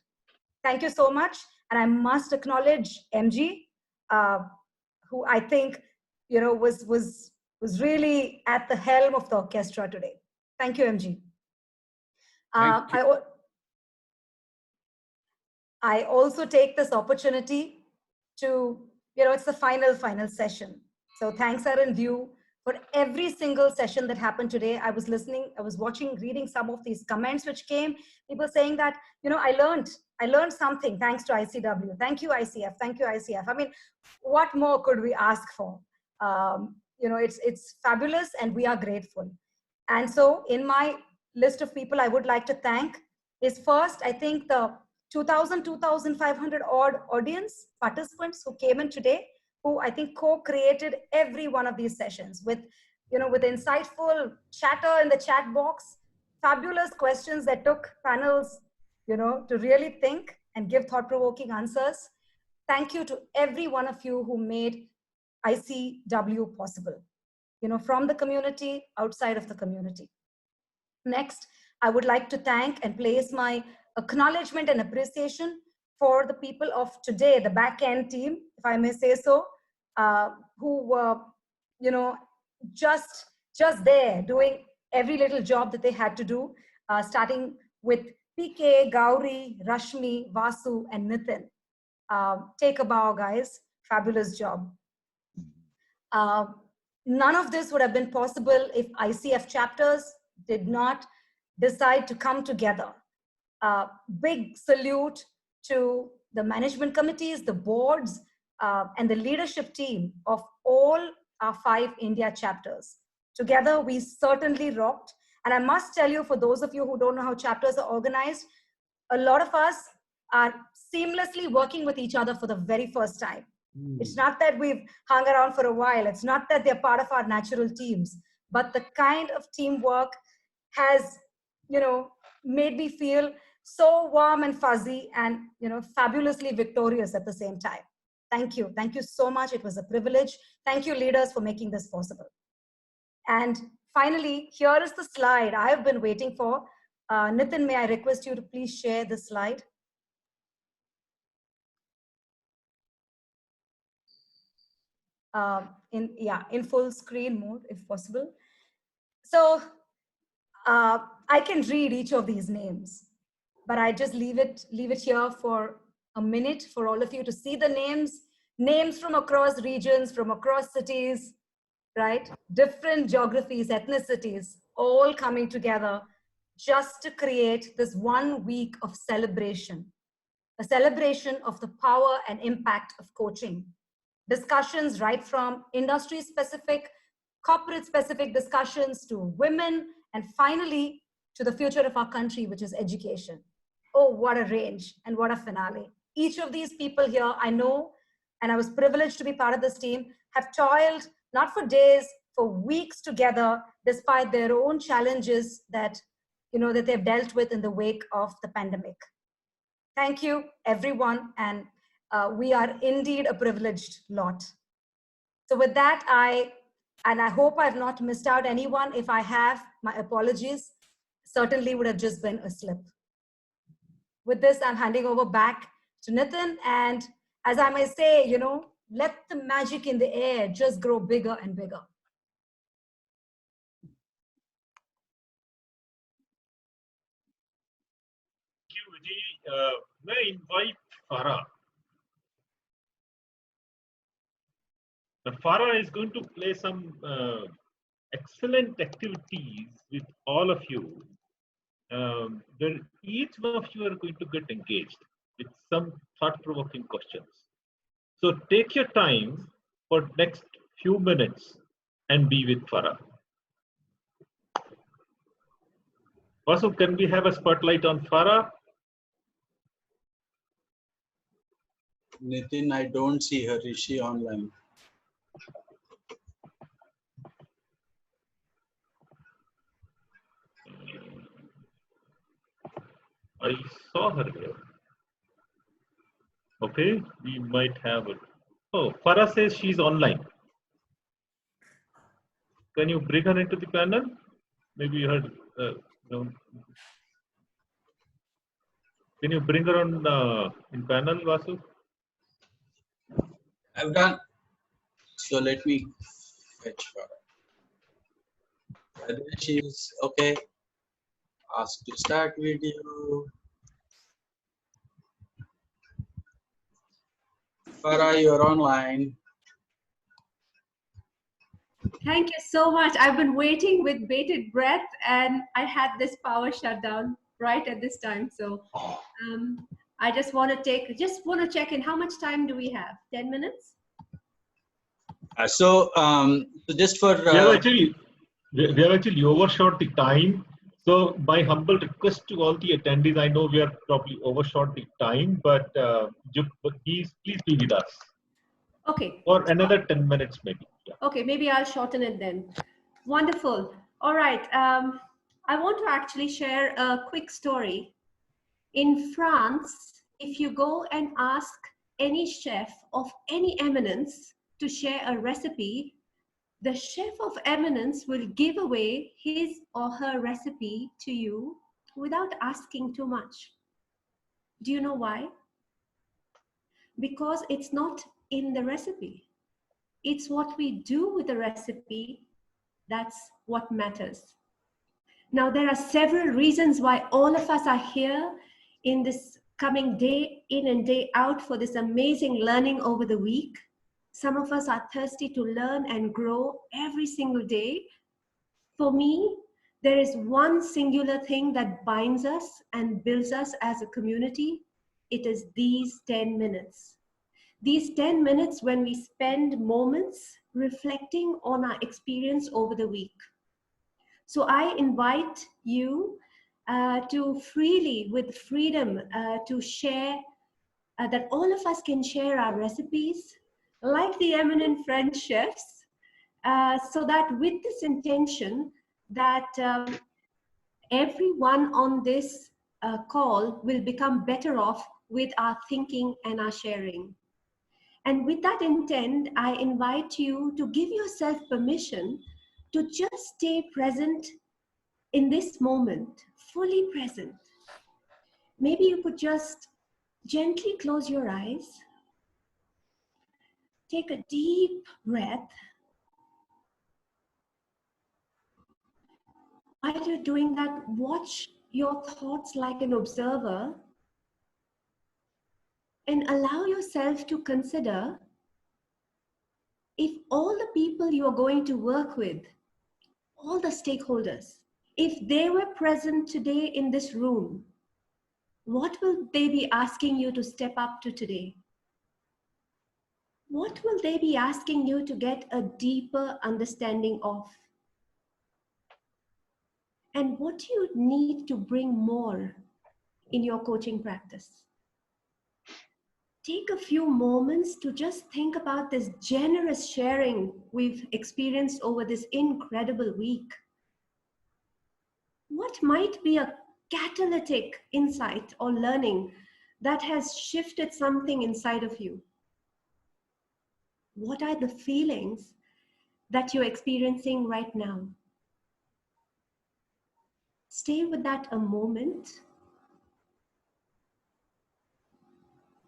S12: Thank you so much. And I must acknowledge MG, who I think, was really at the helm of the orchestra today. Thank you, MG.
S9: Thank you.
S12: I also take this opportunity to, it's the final session. So thanks are in view for every single session that happened today. I was listening, I was watching, reading some of these comments which came, people saying that, I learned something thanks to ICW. Thank you, ICF. Thank you, ICF. I mean, what more could we ask for? It's fabulous and we are grateful. And so in my list of people I would like to thank is first, I think the 2,500 odd audience participants who came in today, who I think co-created every one of these sessions with, with insightful chatter in the chat box, fabulous questions that took panels, to really think and give thought-provoking answers. Thank you to every one of you who made ICW possible, from the community, outside of the community. Next, I would like to thank and place my acknowledgement and appreciation for the people of today, the back-end team, if I may say so, who were, just there doing every little job that they had to do, starting with PK, Gauri, Rashmi, Vasu, and Nitin. Take a bow, guys. Fabulous job. None of this would have been possible if ICF chapters did not decide to come together. Big salute to the management committees, the boards, and the leadership team of all our 5 India chapters. Together, we certainly rocked. And I must tell you, for those of you who don't know how chapters are organized, a lot of us are seamlessly working with each other for the very first time. It's not that we've hung around for a while. It's not that they're part of our natural teams, but the kind of teamwork has, made me feel so warm and fuzzy and, fabulously victorious at the same time. Thank you. Thank you so much. It was a privilege. Thank you, leaders, for making this possible. And finally, here is the slide I have been waiting for. Nitin, may I request you to please share the slide? In full screen mode, if possible. So I can read each of these names, but I just leave it here for a minute for all of you to see the names from across regions, from across cities, right? Different geographies, ethnicities, all coming together just to create this 1 week of celebration, a celebration of the power and impact of coaching. Discussions right from industry-specific, corporate-specific discussions to women, and finally to the future of our country, which is education. Oh, what a range and what a finale. Each of these people here, I know, and I was privileged to be part of this team, have toiled not for days, for weeks together, despite their own challenges that, that they've dealt with in the wake of the pandemic. Thank you, everyone, and we are indeed a privileged lot. So with that, I hope I've not missed out anyone. If I have, my apologies. Certainly would have just been a slip. With this, I'm handing over back to Nitin. And as I may say, let the magic in the air just grow bigger and bigger.
S3: Thank you, Vijay. May I invite Farah? Farah is going to play some excellent activities with all of you where each one of you are going to get engaged with some thought-provoking questions. So take your time for next few minutes and be with Farah. Also, can we have a spotlight on Farah?
S10: Nitin, I don't see her. Is she online?
S3: I saw her here. Okay, we might have it. Oh, Farah says she's online. Can you bring her into the panel? Maybe you heard. No. Can you bring her on in panel, Vasu?
S10: I've done. So let me fetch her. Whether she's okay. Ask to start video. Farah, you're online.
S13: Thank you so much. I've been waiting with bated breath, and I had this power shutdown right at this time. So I just want to check in. How much time do we have? 10 minutes?
S10: So just for
S3: we have actually overshot the time. So my humble request to all the attendees, I know we are probably overshot the time, but please be with us.
S13: Okay.
S3: For another 10 minutes maybe. Yeah.
S13: Okay, maybe I'll shorten it then. Wonderful. All right. I want to actually share a quick story. In France, if you go and ask any chef of any eminence to share a recipe, the chef of eminence will give away his or her recipe to you without asking too much. Do you know why? Because it's not in the recipe. It's what we do with the recipe that's what matters. Now, there are several reasons why all of us are here in this coming day in and day out for this amazing learning over the week. Some of us are thirsty to learn and grow every single day. For me, there is one singular thing that binds us and builds us as a community. It is these 10 minutes. These 10 minutes when we spend moments reflecting on our experience over the week. So I invite you to freely, with freedom, to share, that all of us can share our recipes, like the eminent French chefs, so that with this intention that everyone on this call will become better off with our thinking and our sharing. And with that intent, I invite you to give yourself permission to just stay present in this moment, fully present. Maybe you could just gently close your eyes, take a deep breath. While you're doing that, watch your thoughts like an observer and allow yourself to consider if all the people you are going to work with, all the stakeholders, if they were present today in this room, what will they be asking you to step up to today? What will they be asking you to get a deeper understanding of? And what do you need to bring more in your coaching practice? Take a few moments to just think about this generous sharing we've experienced over this incredible week. What might be a catalytic insight or learning that has shifted something inside of you? What are the feelings that you're experiencing right now? Stay with that a moment,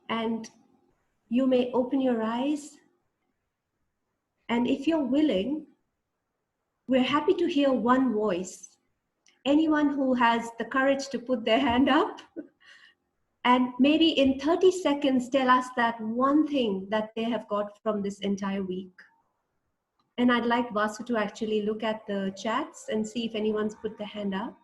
S13: and you may open your eyes. And if you're willing, we're happy to hear one voice. Anyone who has the courage to put their hand up, and maybe in 30 seconds tell us that one thing that they have got from this entire week. And I'd like Vasu to actually look at the chats and see if anyone's put their hand up.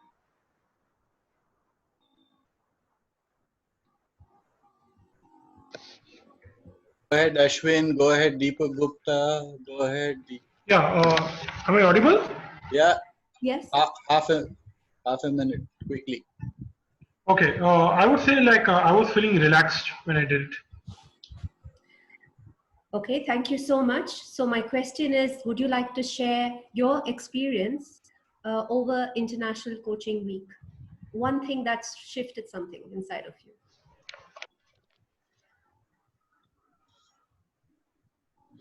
S10: Go ahead, Ashwin. Go ahead, Deepak Gupta. Go ahead.
S14: Yeah, am I audible?
S10: Yeah.
S13: Yes.
S10: Half a minute, quickly.
S14: Okay, I would say like I was feeling relaxed when I did it.
S13: Okay, thank you so much. So my question is, would you like to share your experience over International Coaching Week? One thing that's shifted something inside of you.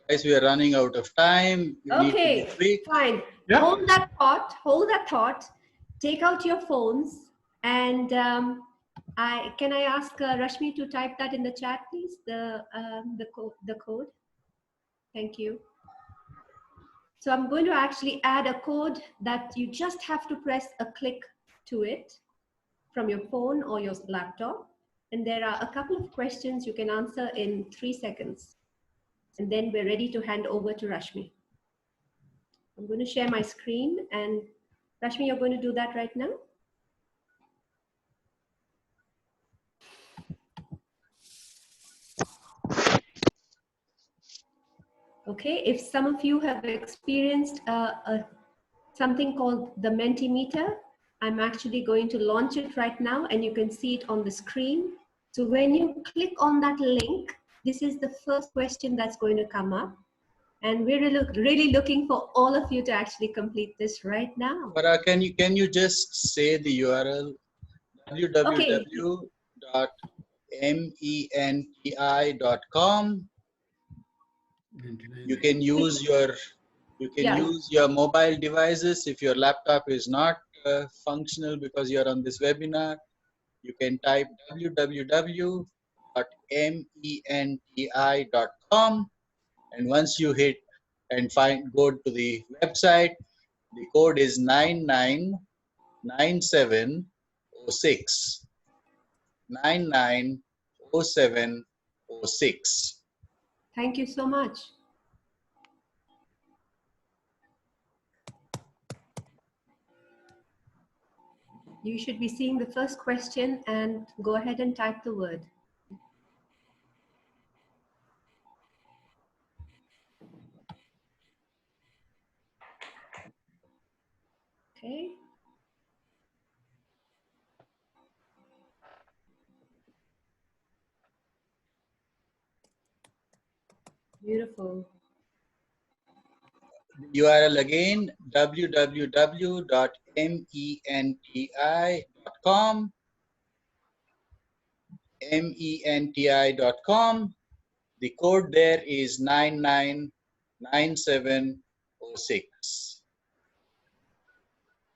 S10: Guys, we are running out of time. We need to be
S13: Okay,
S10: quick.
S13: fine.
S14: Yeah.
S13: Hold that thought. Hold that thought. Take out your phones and can I ask Rashmi to type that in the chat, please? The code. Thank you. So I'm going to actually add a code that you just have to press a click to it from your phone or your laptop. And there are a couple of questions you can answer in 3 seconds. And then we're ready to hand over to Rashmi. I'm going to share my screen, and Rashmi, you're going to do that right now. Okay, if some of you have experienced something called the Mentimeter, I'm actually going to launch it right now, and you can see it on the screen. So when you click on that link, this is the first question that's going to come up. And we're really looking for all of you to actually complete this right now.
S10: Farah, can you just say the URL? www.menti.com. You can use your mobile devices if your laptop is not functional because you're on this webinar. You can type www.menti.com, and once you hit and go to the website, the code is 999706. 990706.
S13: Thank you so much. You should be seeing the first question, and go ahead and type the word. Okay. Beautiful.
S10: URL again, www.menti.com. menti.com. The code there is 999706.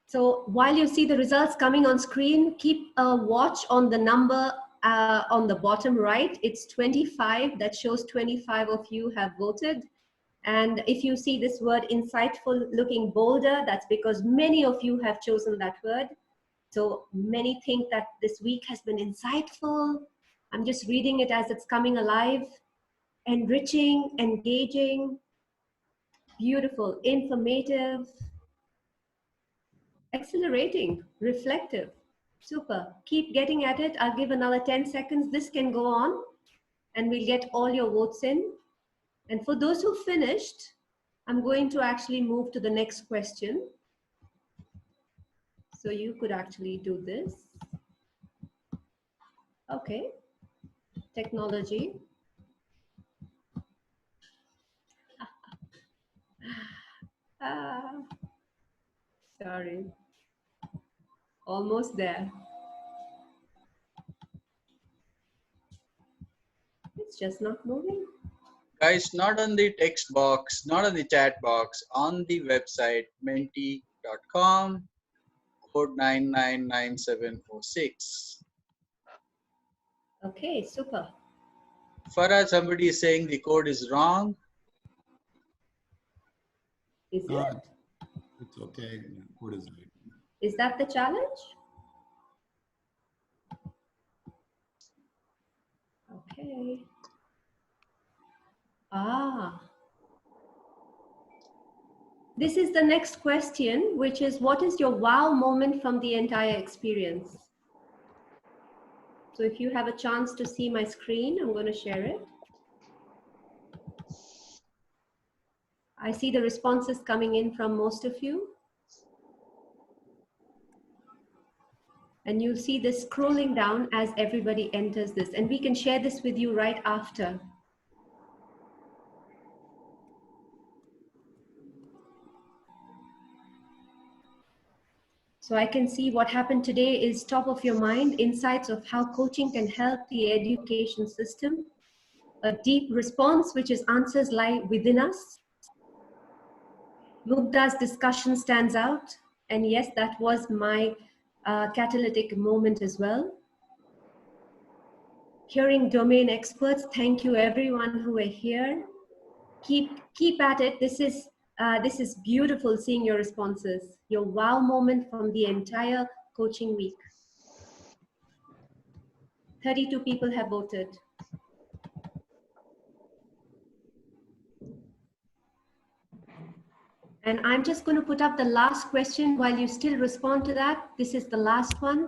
S13: So while you see the results coming on screen, keep a watch on the number on the bottom right. It's 25. That shows 25 of you have voted. And if you see this word insightful looking bolder, that's because many of you have chosen that word. So many think that this week has been insightful. I'm just reading it as it's coming alive. Enriching, engaging, beautiful, informative, exhilarating, reflective. Super. Keep getting at it. I'll give another 10 seconds. This can go on and we'll get all your votes in. And for those who finished, I'm going to actually move to the next question. So you could actually do this. Okay. Technology. Sorry. Almost there. It's just not moving.
S10: Guys, not on the text box, not on the chat box, on the website menti.com, code 999706.
S13: Okay, super.
S10: Farah, somebody is saying the code is wrong.
S13: Is it?
S9: It's okay. Code is right.
S13: Is that the challenge? Okay. This is the next question, which is, what is your wow moment from the entire experience? So if you have a chance to see my screen, I'm going to share it. I see the responses coming in from most of you. And you'll see this scrolling down as everybody enters this. And we can share this with you right after. So I can see what happened today is top of your mind, insights of how coaching can help the education system. A deep response, which is answers lie within us. Mugda's discussion stands out. And yes, that was my catalytic moment as well. Hearing domain experts, thank you everyone who are here. Keep at it. This is beautiful seeing your responses, your wow moment from the entire coaching week. 32 people have voted. And I'm just going to put up the last question while you still respond to that. This is the last one.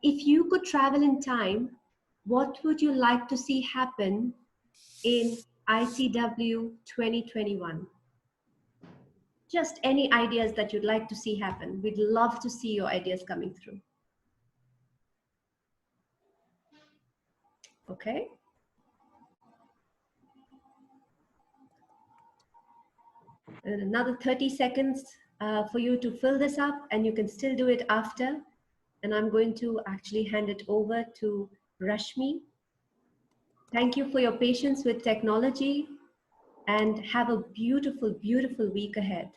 S13: If you could travel in time, what would you like to see happen in ICW 2021? Just any ideas that you'd like to see happen. We'd love to see your ideas coming through. Okay. And another 30 seconds for you to fill this up, and you can still do it after. And I'm going to actually hand it over to Rashmi. Thank you for your patience with technology, and have a beautiful, beautiful week ahead.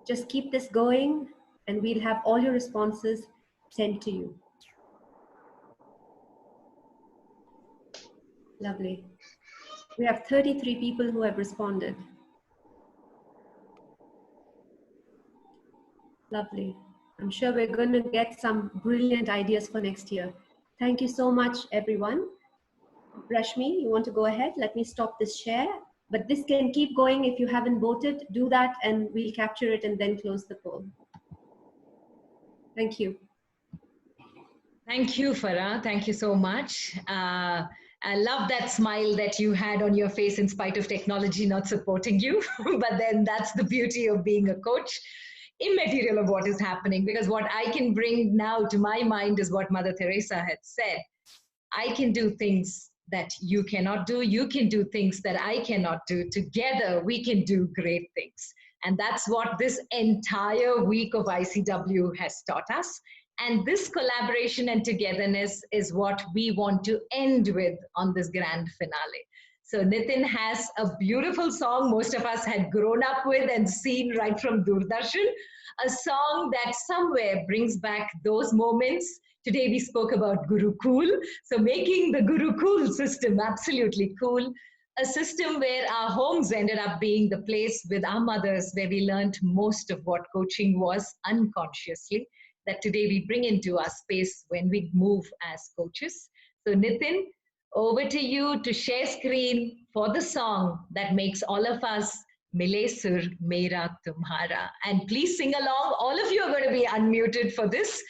S13: Just keep this going, and we'll have all your responses sent to you. Lovely. We have 33 people who have responded. Lovely. I'm sure we're going to get some brilliant ideas for next year. Thank you so much, everyone. Rashmi, you want to go ahead? Let me stop this share. But this can keep going. If you haven't voted, do that and we'll capture it and then close the poll. Thank you.
S15: Thank you, Farah. Thank you so much. I love that smile that you had on your face in spite of technology not supporting you. But then that's the beauty of being a coach, immaterial of what is happening, because what I can bring now to my mind is what Mother Teresa had said. I can do things that you cannot do. You can do things that I cannot do. Together, we can do great things. And that's what this entire week of ICW has taught us. And this collaboration and togetherness is what we want to end with on this grand finale. So Nitin has a beautiful song most of us had grown up with and seen right from Doordarshan, a song that somewhere brings back those moments. Today we spoke about Gurukul, so making the Gurukul system absolutely cool, a system where our homes ended up being the place with our mothers where we learned most of what coaching was unconsciously, that today we bring into our space when we move as coaches. So Nitin, over to you to share screen for the song that makes all of us Mile Sur Mera Tumhara. And please sing along. All of you are going to be unmuted for this.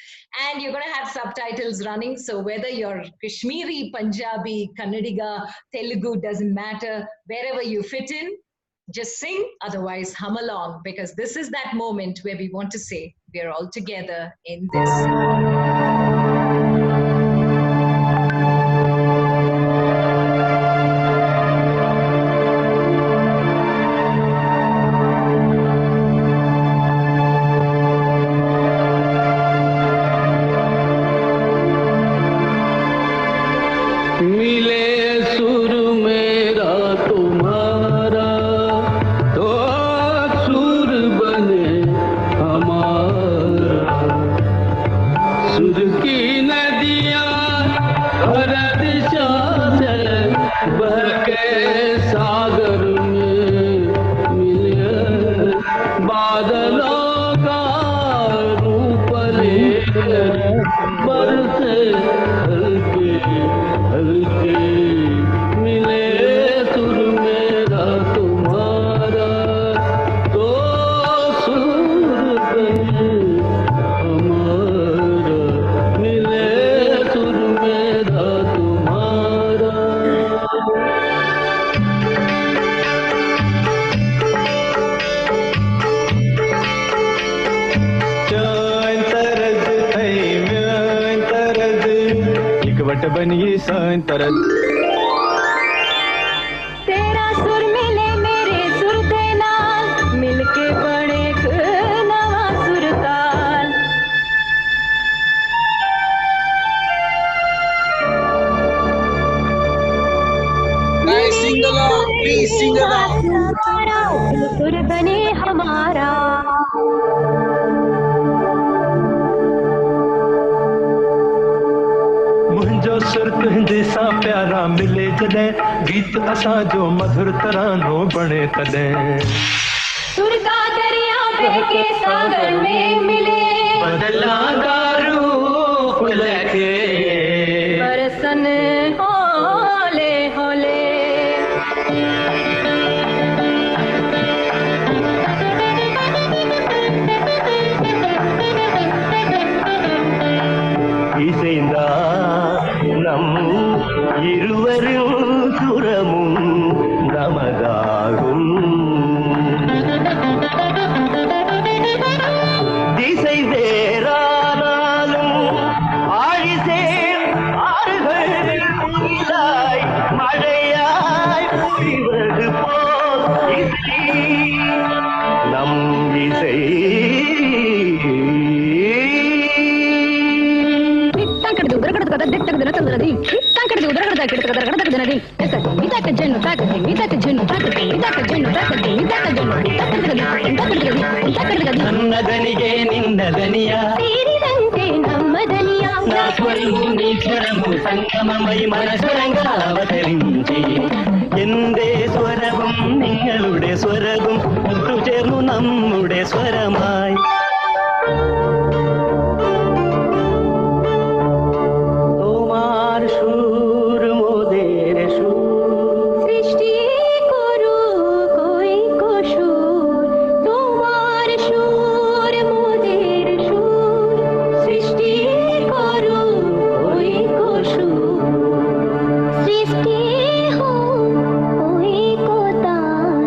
S15: And you're going to have subtitles running. So whether you're Kashmiri, Punjabi, Kannadiga, Telugu, doesn't matter. Wherever you fit in, just sing. Otherwise, hum along. Because this is that moment where we want to say, we're all together in this.
S16: बनिए सान तरद
S17: तेरा सुर मिले मेरे सुर दे नाल मिलके बने एक नवा सुर ताल
S10: Guys, sing along, please sing along.
S17: सुर बने हमारा
S16: मुंहिंजो सुर तुंहिंजे सां प्यारा मिले जॾहिं गीत असां जो मधुर तरानो बणे तॾहिं
S17: सुर का दरिया बह के सागर में मिले
S16: बदला रूप लेके
S17: बरसन होले होले
S16: இசைந்தா நம் இருவரும் சுரமும் நமதாகும் திசை வேறானாலும் ஆழிசேர் ஆறுகள் நீலாய் மழையாய் பொழிவது போல் இசை நம் இசை నన్నదనిగే నిన్నదనియా నా స్వరము నీ స్వరము സംഗമമൈ മനസ്വരങ്ങൾ അവതരിഞ്ചി എന്റെ സ്വരവും നിങ്ങളുടെ സ്വരവും ഒത്തുചേർന്നു നമ്മുടെ സ്വരമായി তোমার সুর মোদের সুর
S17: সৃষ্টি করু কই কসুর তোমার সুর মোদের সুর সৃষ্টি করু কই কসুর সৃষ্টি হো কই কোতান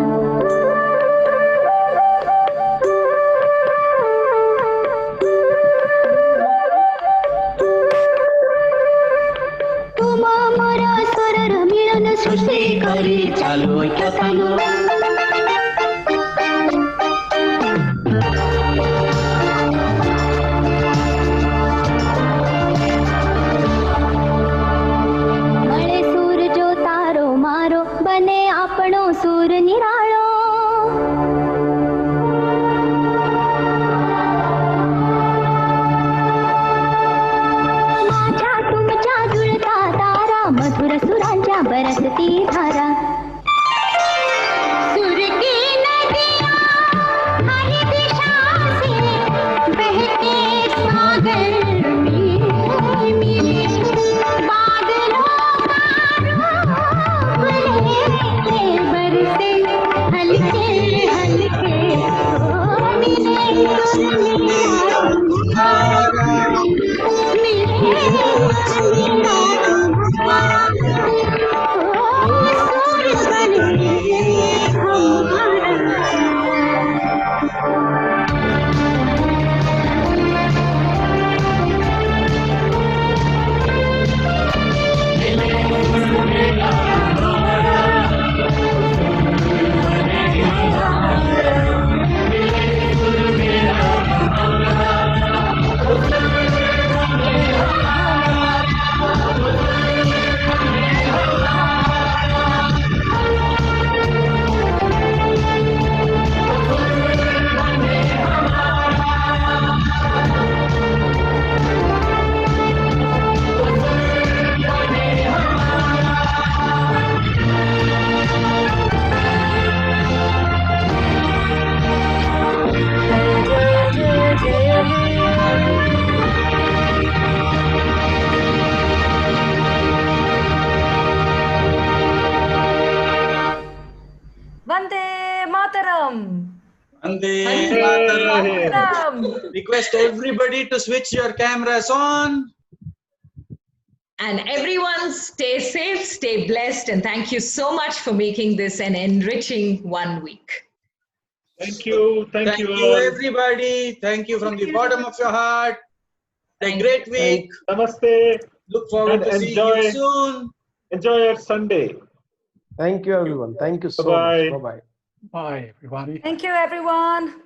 S17: তোমা মোরা স্বরর মিলন সৃষ্টি
S16: করি চালু চালু
S17: મળે સૂર જો તારો મારો બને આપણો સૂર નિરાળો माझ्या तुमच्या जुळता तारा मधुर सुरांच्या बरसती धारा सुर की नदियाँ हर दिशा से बहके सागर में मिले बादलों का रूप लेके बरसे हल्के हल्के मिले सुर
S12: Vande Mataram.
S10: Vande Mataram. Request everybody to switch your cameras on.
S15: And everyone stay safe, stay blessed, and thank you so much for making this an enriching 1 week.
S3: Thank you. Thank you all.
S10: Everybody. Thank you from the bottom of your heart. A great week.
S3: Namaste.
S10: Look forward to seeing you soon.
S3: Enjoy your Sunday.
S7: Thank you, everyone. Thank you so
S3: Bye-bye.
S7: much. Bye-bye.
S6: Bye, everybody.
S12: Thank you, everyone.